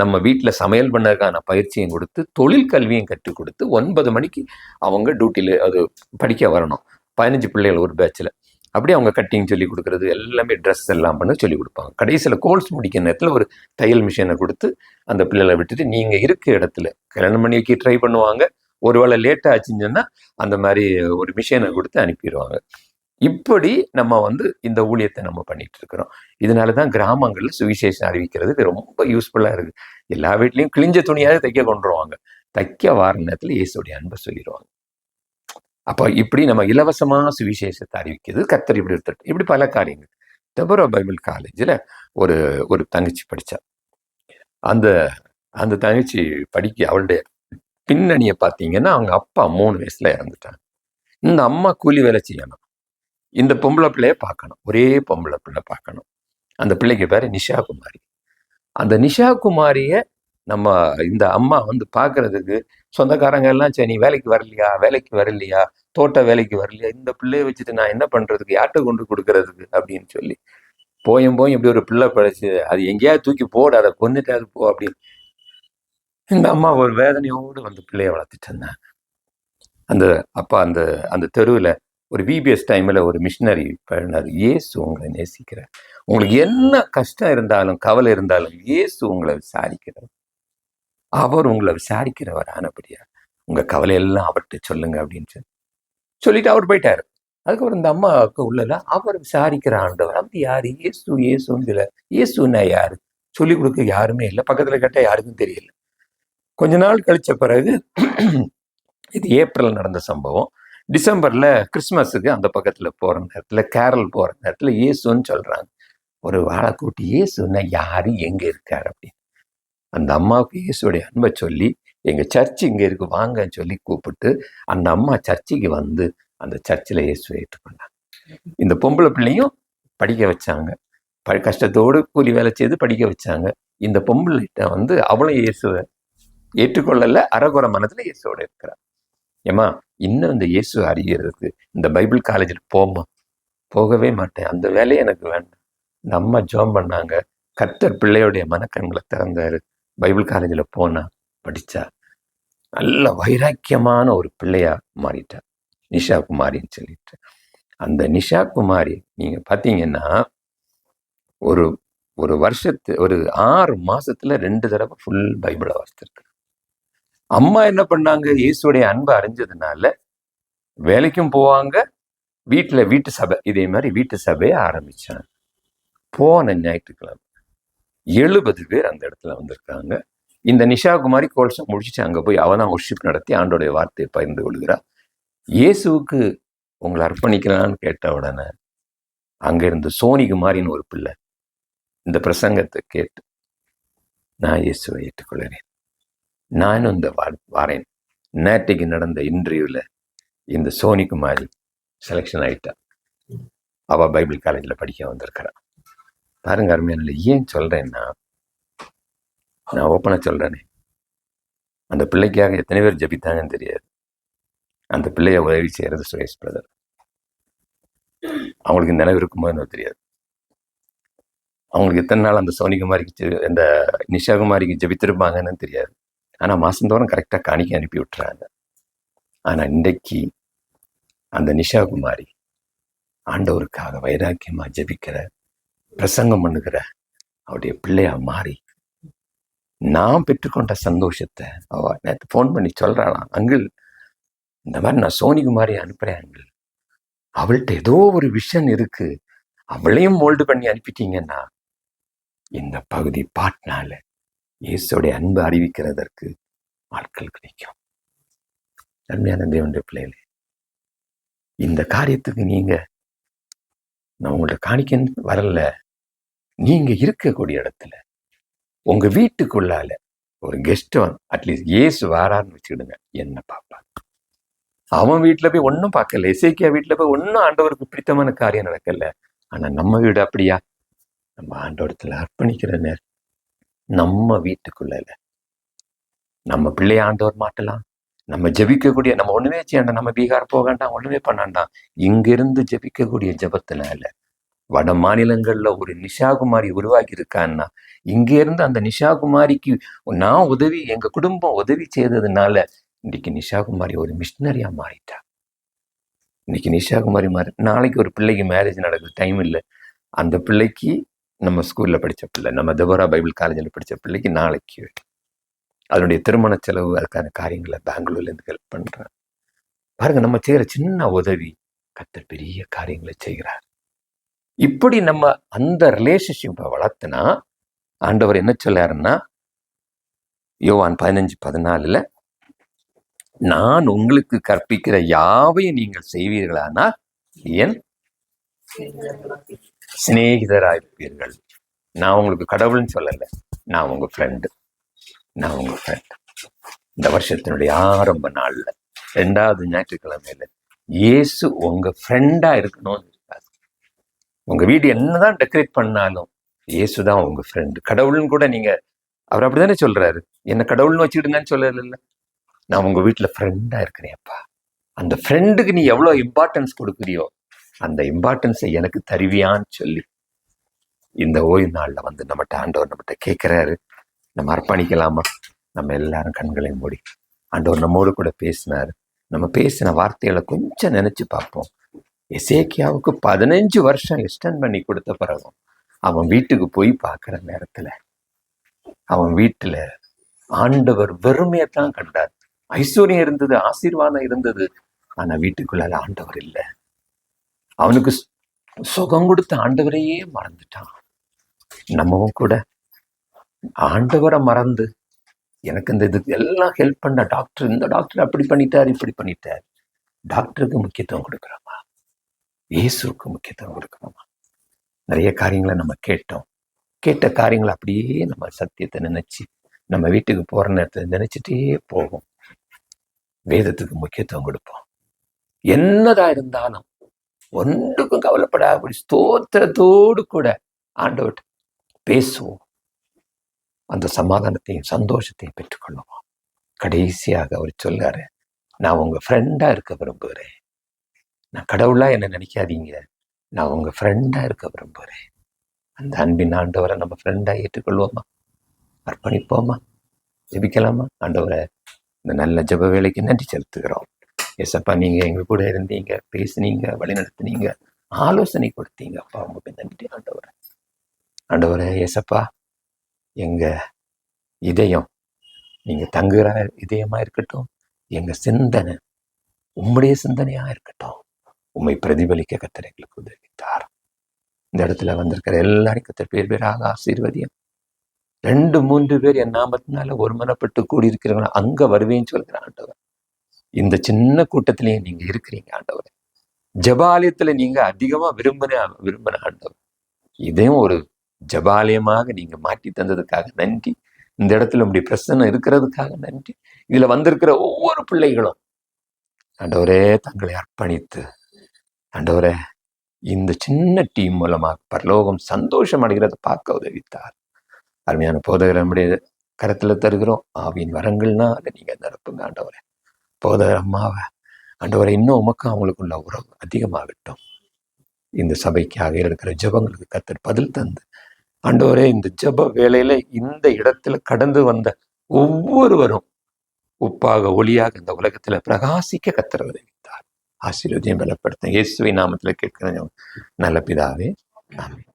நம்ம வீட்டில் சமையல் பண்ணதுக்கான பயிற்சியும் கொடுத்து, தொழில் கல்வியும் கற்றுக் கொடுத்து, 9 மணிக்கு அவங்க டியூட்டியில் அது படிக்க வரணும். 15 பிள்ளைகள் ஒரு பேட்சில். அப்படியே அவங்க கட்டிங் சொல்லி கொடுக்குறது, எல்லாமே ட்ரெஸ் எல்லாம் பண்ண சொல்லி கொடுப்பாங்க. கடைசியில் கோர்ஸ் முடிக்கிற நேரத்தில் ஒரு தையல் மிஷினை கொடுத்து அந்த பிள்ளைகளை விட்டுட்டு நீங்கள் இருக்க இடத்துல கல்யாணம் பண்ணிக்கு ட்ரை பண்ணுவாங்க. ஒருவேளை லேட்டாக ஆச்சுன்னு சொன்னால் அந்த மாதிரி ஒரு மிஷினை கொடுத்து அனுப்பிடுவாங்க. இப்படி நம்ம இந்த ஊழியத்தை நம்ம பண்ணிட்டு இருக்கிறோம். இதனால தான் கிராமங்களில் சுவிசேஷம் அறிவிக்கிறதுக்கு ரொம்ப யூஸ்ஃபுல்லாக இருக்குது. எல்லா வீட்லேயும் கிழிஞ்ச துணியாவது தைக்க கொண்டுருவாங்க. தைக்க வார நேரத்தில் இயேசுடைய அன்பை சொல்லிடுவாங்க. அப்போ இப்படி நம்ம இலவசமான சுவிசேஷத்தை அறிவிக்கிறது கர்த்தர் இப்படி எடுத்துட்டு இப்படி பல காரியங்கள். டெபரா பைபிள் காலேஜில் ஒரு ஒரு தங்கச்சி படித்தா. அந்த அந்த தங்கச்சி படிக்க அவளுடைய பின்னணியை பார்த்தீங்கன்னா அவங்க அப்பா 3 வயசுல இறந்துட்டாங்க. இந்த அம்மா கூலி வேலை செய்யணும், இந்த பொம்பளை பிள்ளைய பார்க்கணும், ஒரே பொம்பளை பிள்ளை பார்க்கணும். அந்த பிள்ளைக்கு பேர் நிஷா குமாரி. அந்த நிஷா குமாரிய நம்ம இந்த அம்மா வந்து பார்க்கறதுக்கு சொந்தக்காரங்க எல்லாம் சரி நீ வேலைக்கு வரலையா, தோட்ட வேலைக்கு வரலையா, இந்த பிள்ளைய வச்சுட்டு நான் என்ன பண்றதுக்கு, யார்கிட்ட கொண்டு கொடுக்கறதுக்கு அப்படின்னு சொல்லி போயும் இப்படி ஒரு பிள்ளை படைச்சு அது எங்கேயாவது தூக்கி போடு, அதை கொண்டுட்டாது போ அப்படின்னு இந்த அம்மா ஒரு வேதனையோடு வந்து பிள்ளைய வளர்த்துட்டு இருந்தாங்க. அந்த அப்பா அந்த அந்த தெருவில் ஒரு விபிஎஸ் டைமில் ஒரு மிஷினரி பண்ணார். இயேசு உங்களை நேசிக்கிறார், உங்களுக்கு என்ன கஷ்டம் இருந்தாலும் கவலை இருந்தாலும் இயேசு உங்களை விசாரிக்கிறார், அவர் உங்களை விசாரிக்கிறவர் ஆனபடியா உங்க கவலையெல்லாம் அவர்கிட்ட சொல்லுங்க அப்படின்னு சொல்லிட்டு அவர் போயிட்டாரு. அதுக்கப்புறம் இந்த அம்மாவுக்கு உள்ளல அவர் விசாரிக்கிற ஆண்டவர் அப்படி யாரு, இயேசுன்னு இல்லை. இயேசுன்னா யாரு சொல்லிக் கொடுக்க யாருமே இல்லை, பக்கத்துல கேட்டால் யாருக்கும் தெரியல. கொஞ்ச நாள் கழிச்ச பிறகு இது ஏப்ரல் நடந்த சம்பவம். டிசம்பர்ல கிறிஸ்மஸுக்கு அந்த பக்கத்துல போற நேரத்துல கேரல் போற நேரத்துல இயேசுன்னு சொல்றாங்க. ஒரு வாழை கூட்டி இயேசுன்னா யாரு எங்க இருக்காரு அப்படின்னு அந்த அம்மாவுக்கு இயேசுடைய அன்பை சொல்லி எங்க சர்ச்சு இங்க இருக்கு வாங்கன்னு சொல்லி கூப்பிட்டு அந்த அம்மா சர்ச்சுக்கு வந்து அந்த சர்ச்சில் இயேசுவை ஏற்றுக்கொண்டாங்க. இந்த பொம்பளை பிள்ளையும் படிக்க வச்சாங்க, கஷ்டத்தோடு கூலி வேலை செய்து படிக்க வச்சாங்க. இந்த பொம்பளைகிட்ட வந்து அவளும் இயேசுவை ஏற்றுக்கொள்ளல, அறகுற மனத்துல இயேசுவோட இருக்கிறார். ஏமா இன்னும் இந்த இயேசு அறிகிறதுக்கு இந்த பைபிள் காலேஜில் போகவே மாட்டேன், அந்த வேலையை எனக்கு வேண்டாம். இந்த அம்மா ஜெபம் பண்ணாங்க, கர்த்தர் பிள்ளையோடைய மனக்கண்களை திறந்தாரு, பைபிள் காலேஜில் போனா படிச்சா நல்ல வைராக்கியமான ஒரு பிள்ளையா மாறிட்டா, நிஷா குமாரின்னு சொல்லிட்டு. அந்த நிஷா குமாரி நீங்க பார்த்தீங்கன்னா ஒரு ஒரு வருஷத்து ஒரு 6 மாசத்துல 2 தடவை ஃபுல் பைபிளை வாசித்திருக்கு. அம்மா என்ன பண்ணாங்க, இயேசுடைய அன்பை அறிஞ்சதுனால வேலைக்கும் போவாங்க, வீட்டு சபை இதே மாதிரி வீட்டு சபையை ஆரம்பிச்சாங்க. போன ஞாயிற்றுக்கிழமை 70 பேர் அந்த இடத்துல வந்திருக்காங்க. இந்த நிஷா குமாரி கோல்சம் முடிச்சுட்டு அங்கே போய் அவதான் ஒர்ஷிப் நடத்தி ஆண்டோடைய வார்த்தையை பகிர்ந்து கொள்கிறா. இயேசுவுக்கு உங்களை அர்ப்பணிக்கலான்னு கேட்ட உடனே அங்க இருந்து சோனி குமாரின்னு ஒரு பிள்ளை இந்த பிரசங்கத்தை கேட்டு நான் இயேசுவை ஏற்றுக்கொள்கிறேன், நானும் இந்த வாரேன். நேற்றைக்கு நடந்த இன்டர்வியூல இந்த சோனி குமாரி செலெக்ஷன் ஆயிட்டா, அவ பைபிள் காலேஜில் படிக்க வந்திருக்கிறா. பாருங்க அருமையான, ஏன் சொல்றேன்னா நான் ஓப்பனா சொல்றேனே, அந்த பிள்ளைக்காக எத்தனை பேர் ஜபித்தாங்கன்னு தெரியாது. அந்த பிள்ளைய உதவி செய்யறது சுரேஷ் பிரதர். அவங்களுக்கு நினைவு இருக்குமோ தெரியாது. அவங்களுக்கு எத்தனை நாள் அந்த சோனிகுமாரிக்கு அந்த நிஷாகுமாரிக்கு ஜபித்திருப்பாங்கன்னு தெரியாது. ஆனா மாசந்தோறும் கரெக்டா காணிக்க அனுப்பி விட்டுறாங்க. ஆனா இன்றைக்கு அந்த நிஷாகுமாரி ஆண்டவருக்காக வைராக்கியமா ஜபிக்கிற, பிரசங்கம் பண்ணுகிற அவருடைய பிள்ளையா மாறி நான் பெற்றுக்கொண்ட சந்தோஷத்தை அவ நேற்று ஃபோன் பண்ணி சொல்றாளாம், அங்கிள் இந்த மாதிரி நான் சோனிகுமாரி அனுப்புறேன் அங்கிள், அவள்கிட்ட ஏதோ ஒரு விஷன் இருக்கு, அவளையும் மோல்டு பண்ணி அனுப்பிட்டீங்கன்னா இந்த பகுதி பாட்னால இயேசுடைய அன்பு அறிவிக்கிறதற்கு ஆட்கள் கிடைக்கும். நன்மையான தேவனுடைய பிள்ளைகளே, இந்த காரியத்துக்கு நீங்க நான் உங்கள்ட்ட காணிக்க வரல, நீங்க இருக்கக்கூடிய இடத்துல உங்க வீட்டுக்குள்ளால ஒரு கெஸ்ட் அட்லீஸ்ட் இயேசு வாரான்னு வச்சுக்கிடுங்க, என்ன பார்ப்பார். அவன் வீட்டுல போய் ஒன்னும் பார்க்கல, எசேக்கியா வீட்டுல போய் ஒன்னும் ஆண்டவருக்கு பிடித்தமான காரியம் நடக்கல. ஆனா நம்ம வீடு அப்படியா, நம்ம ஆண்டவரத்துல அர்ப்பணிக்கிற நேரம் நம்ம வீட்டுக்குள்ள நம்ம பிள்ளைய ஆண்டவர் மாட்டலாம். நம்ம ஜபிக்கக்கூடிய, நம்ம ஒண்ணுமே செய்யண்டா, நம்ம பீகார் போக வேண்டாம், ஒண்ணுமே பண்ணாண்டாம், இங்கிருந்து ஜபிக்கக்கூடிய ஜபத்தினால வட மாநிலங்கள்ல ஒரு நிஷாகுமாரி உருவாக்கி இருக்கான்னா, இங்க இருந்து அந்த நிஷாகுமாரிக்கு நான் உதவி, எங்க குடும்பம் உதவி செய்ததுனால இன்னைக்கு நிஷாகுமாரி ஒரு மிஷினரியா மாறிட்டா. இன்னைக்கு நிஷாகுமாரி மாறி, நாளைக்கு ஒரு பிள்ளைக்கு மேரேஜ் நடக்குது, டைம் இல்லை, அந்த பிள்ளைக்கு நம்ம ஸ்கூல்ல படிச்ச பிள்ளை, நம்ம டெபோரா பைபிள் காலேஜில் படிச்ச பிள்ளைக்கு நாளைக்கு அதனுடைய திருமண செலவு, அதுக்கான காரியங்களை பெங்களூர்ல இருந்து ஹெல்ப் பண்றேன். பாருங்க, நம்ம செய்யற சின்ன உதவி கர்த்தர் பெரிய காரியங்களை செய்கிறார். இப்படி நம்ம அந்த ரிலேஷன்ஷிப்பை வளர்த்துனா ஆண்டவர் என்ன சொல்லாருன்னா, யோவான் 15:14 நான் உங்களுக்கு கற்பிக்கிற யாவையும் நீங்கள் செய்வீர்களானால் என் சிநேகிதராயிருப்பீர்கள். நான் உங்களுக்கு கடவுள்னு சொல்லலை, நான் உங்க ஃப்ரெண்டு. நான் உங்க ஃப்ரெண்ட். இந்த வருஷத்தினுடைய ஆரம்ப நாள்ல 2வது ஞாயிற்றுக்கிழமையில இயேசு உங்க ஃப்ரெண்டா இருக்கணும்னு இருக்காரு. உங்க வீடு என்னதான் டெக்கரேட் பண்ணாலும் இயேசுதான் உங்க ஃப்ரெண்டு. கடவுள்னு கூட நீங்க, அவர் அப்படித்தானே சொல்றாரு, என்ன கடவுள்னு வச்சுக்கிடுங்கன்னு சொல்லல. நான் உங்க வீட்டுல ஃப்ரெண்டா இருக்கிறேன்ப்பா. அந்த ஃப்ரெண்டுக்கு நீ எவ்வளவு இம்பார்ட்டன்ஸ் கொடுக்குறியோ அந்த இம்பார்ட்டன்ஸை எனக்கு தருவியான்னு சொல்லி இந்த ஓய்வு நாள்ல வந்து நம்மகிட்ட ஆண்டவர் நம்மகிட்ட கேட்கிறாரு. நம்ம அர்ப்பணிக்கலாமா? நம்ம எல்லாரும் கண்களை மூடி ஆண்டவர் நம்மோடு கூட பேசினாரு. நம்ம பேசின வார்த்தைகளை கொஞ்சம் நினைச்சு பார்ப்போம். எசேக்கியாவுக்கு 15 வருஷம் எக்ஸ்டெண்ட் பண்ணி கொடுத்த பிறகும் அவன் வீட்டுக்கு போய் பார்க்கிற நேரத்துல அவன் வீட்டுல ஆண்டவர் வெறுமையத்தான் கண்டார். ஐஸ்வர்யம் இருந்தது, ஆசீர்வாதம் இருந்தது, ஆனா வீட்டுக்குள்ள ஆண்டவர் இல்லை. அவனுக்கு சுகம் கொடுத்த ஆண்டவரையே மறந்துட்டான். நம்மவும் கூட ஆண்டவரை மறந்து, எனக்கு இந்த இதுக்கு எல்லாம் ஹெல்ப் பண்ண டாக்டர், இந்த டாக்டர் அப்படி பண்ணிட்டார் இப்படி பண்ணிட்டார், டாக்டருக்கு முக்கியத்துவம் கொடுக்குறோமா? இயேசுக்கு முக்கியத்துவம் கொடுக்குறோமா? நிறைய காரியங்களை நம்ம கேட்ட காரியங்களை அப்படியே நம்ம சத்தியத்தை நினைச்சு நம்ம வீட்டுக்கு போற நேரத்தில் நினைச்சிட்டே போவோம். வேதத்துக்கு முக்கியத்துவம் கொடுப்போம். என்னதா இருந்தாலும் ஒன்றுக்கும் கவலைப்படாதபடி ஸ்தோத்திரத்தோடு கூட ஆண்டவர்கிட்ட பேசுவோம். அந்த சமாதானத்தையும் சந்தோஷத்தையும் பெற்றுக்கொள்ளுவோம். கடைசியாக அவர் சொல்றாரு, நான் உங்க ஃப்ரெண்டா இருக்க விரும்புகிறேன். நான் கடவுளா என்ன நினைக்காதீங்க, நான் உங்க ஃப்ரெண்டா இருக்க விரும்புகிறேன். அந்த அன்பின் ஆண்டவரை நம்ம ஃப்ரெண்டா ஏற்றுக்கொள்வோமா? அர்ப்பணிப்போமா? ஜெபிக்கலாமா? ஆண்டவரை, இந்த நல்ல ஜெப வேலைக்கு நன்றி செலுத்துகிறோம். ஏசப்பா, நீங்க எங்க கூட இருந்தீங்க, பேசுனீங்க, வழிநடத்தினீங்க, ஆலோசனை கொடுத்தீங்க. அப்பா, உங்களுக்கு நன்றி ஆண்டவரை. ஆண்டவரை ஏசப்பா, எங்க இதயம் நீங்க தங்குகிற இதயமா இருக்கட்டும், எங்க சிந்தனை உம்முடைய சிந்தனையா இருக்கட்டும். உம்மை பிரதிபலிக்க கர்த்தர் எங்களுக்கு உதவித்தார். இந்த இடத்துல வந்திருக்கிற எல்லாரும் கர்த்தர் பேர் பேராக ஆசீர்வதியும். 2-3 பேர் என் நாமத்தினால ஒருமனப்பட்டு கூடி இருக்கிறவங்க அங்க வருவேன்னு சொல்கிற ஆண்டவர், இந்த சின்ன கூட்டத்திலேயே நீங்க இருக்கிறீங்க ஆண்டவர். ஜபாலயத்துல நீங்க அதிகமா விரும்பின ஆண்டவர், இதையும் ஒரு ஜபாலயமாக நீங்க மாற்றி தந்ததுக்காக நன்றி. இந்த இடத்துல உங்களுடைய பிரசன்னம் இருக்கிறதுக்காக நன்றி. இதுல வந்திருக்கிற ஒவ்வொரு பிள்ளைகளும் ஆண்டவரே தங்களை அர்ப்பணித்து, ஆண்டவரே இந்த சின்ன டீம் மூலமாக பரலோகம் சந்தோஷம் அடைகிறத பார்க்க உதவித்தார். அருமையான போதகர் நம்முடைய கரத்துல தருகிறோம். ஆவியின் வரங்கள்னால நீங்க நிரப்புங்க ஆண்டவரே. போதகர் அம்மாவை ஆண்டவரை இன்னும் உமக்கு அவங்களுக்குள்ள உறவு அதிகமாகட்டும். இந்த சபைக்காக இருக்கிற ஜெபங்களுக்கு கர்த்தர் பதில் தந்து, ஆண்டவரே இந்த ஜெப வேளையில இந்த இடத்துல கடந்து வந்த ஒவ்வொருவரும் உப்பாக ஒளியாக இந்த உலகத்துல பிரகாசிக்க கர்த்தர் உதவித்தார். ஆசீர்வாதம் பலப்படுத்த இயேசுவின் நாமத்துல கேட்கிறேன் நல்ல பிதாவே, ஆமென்.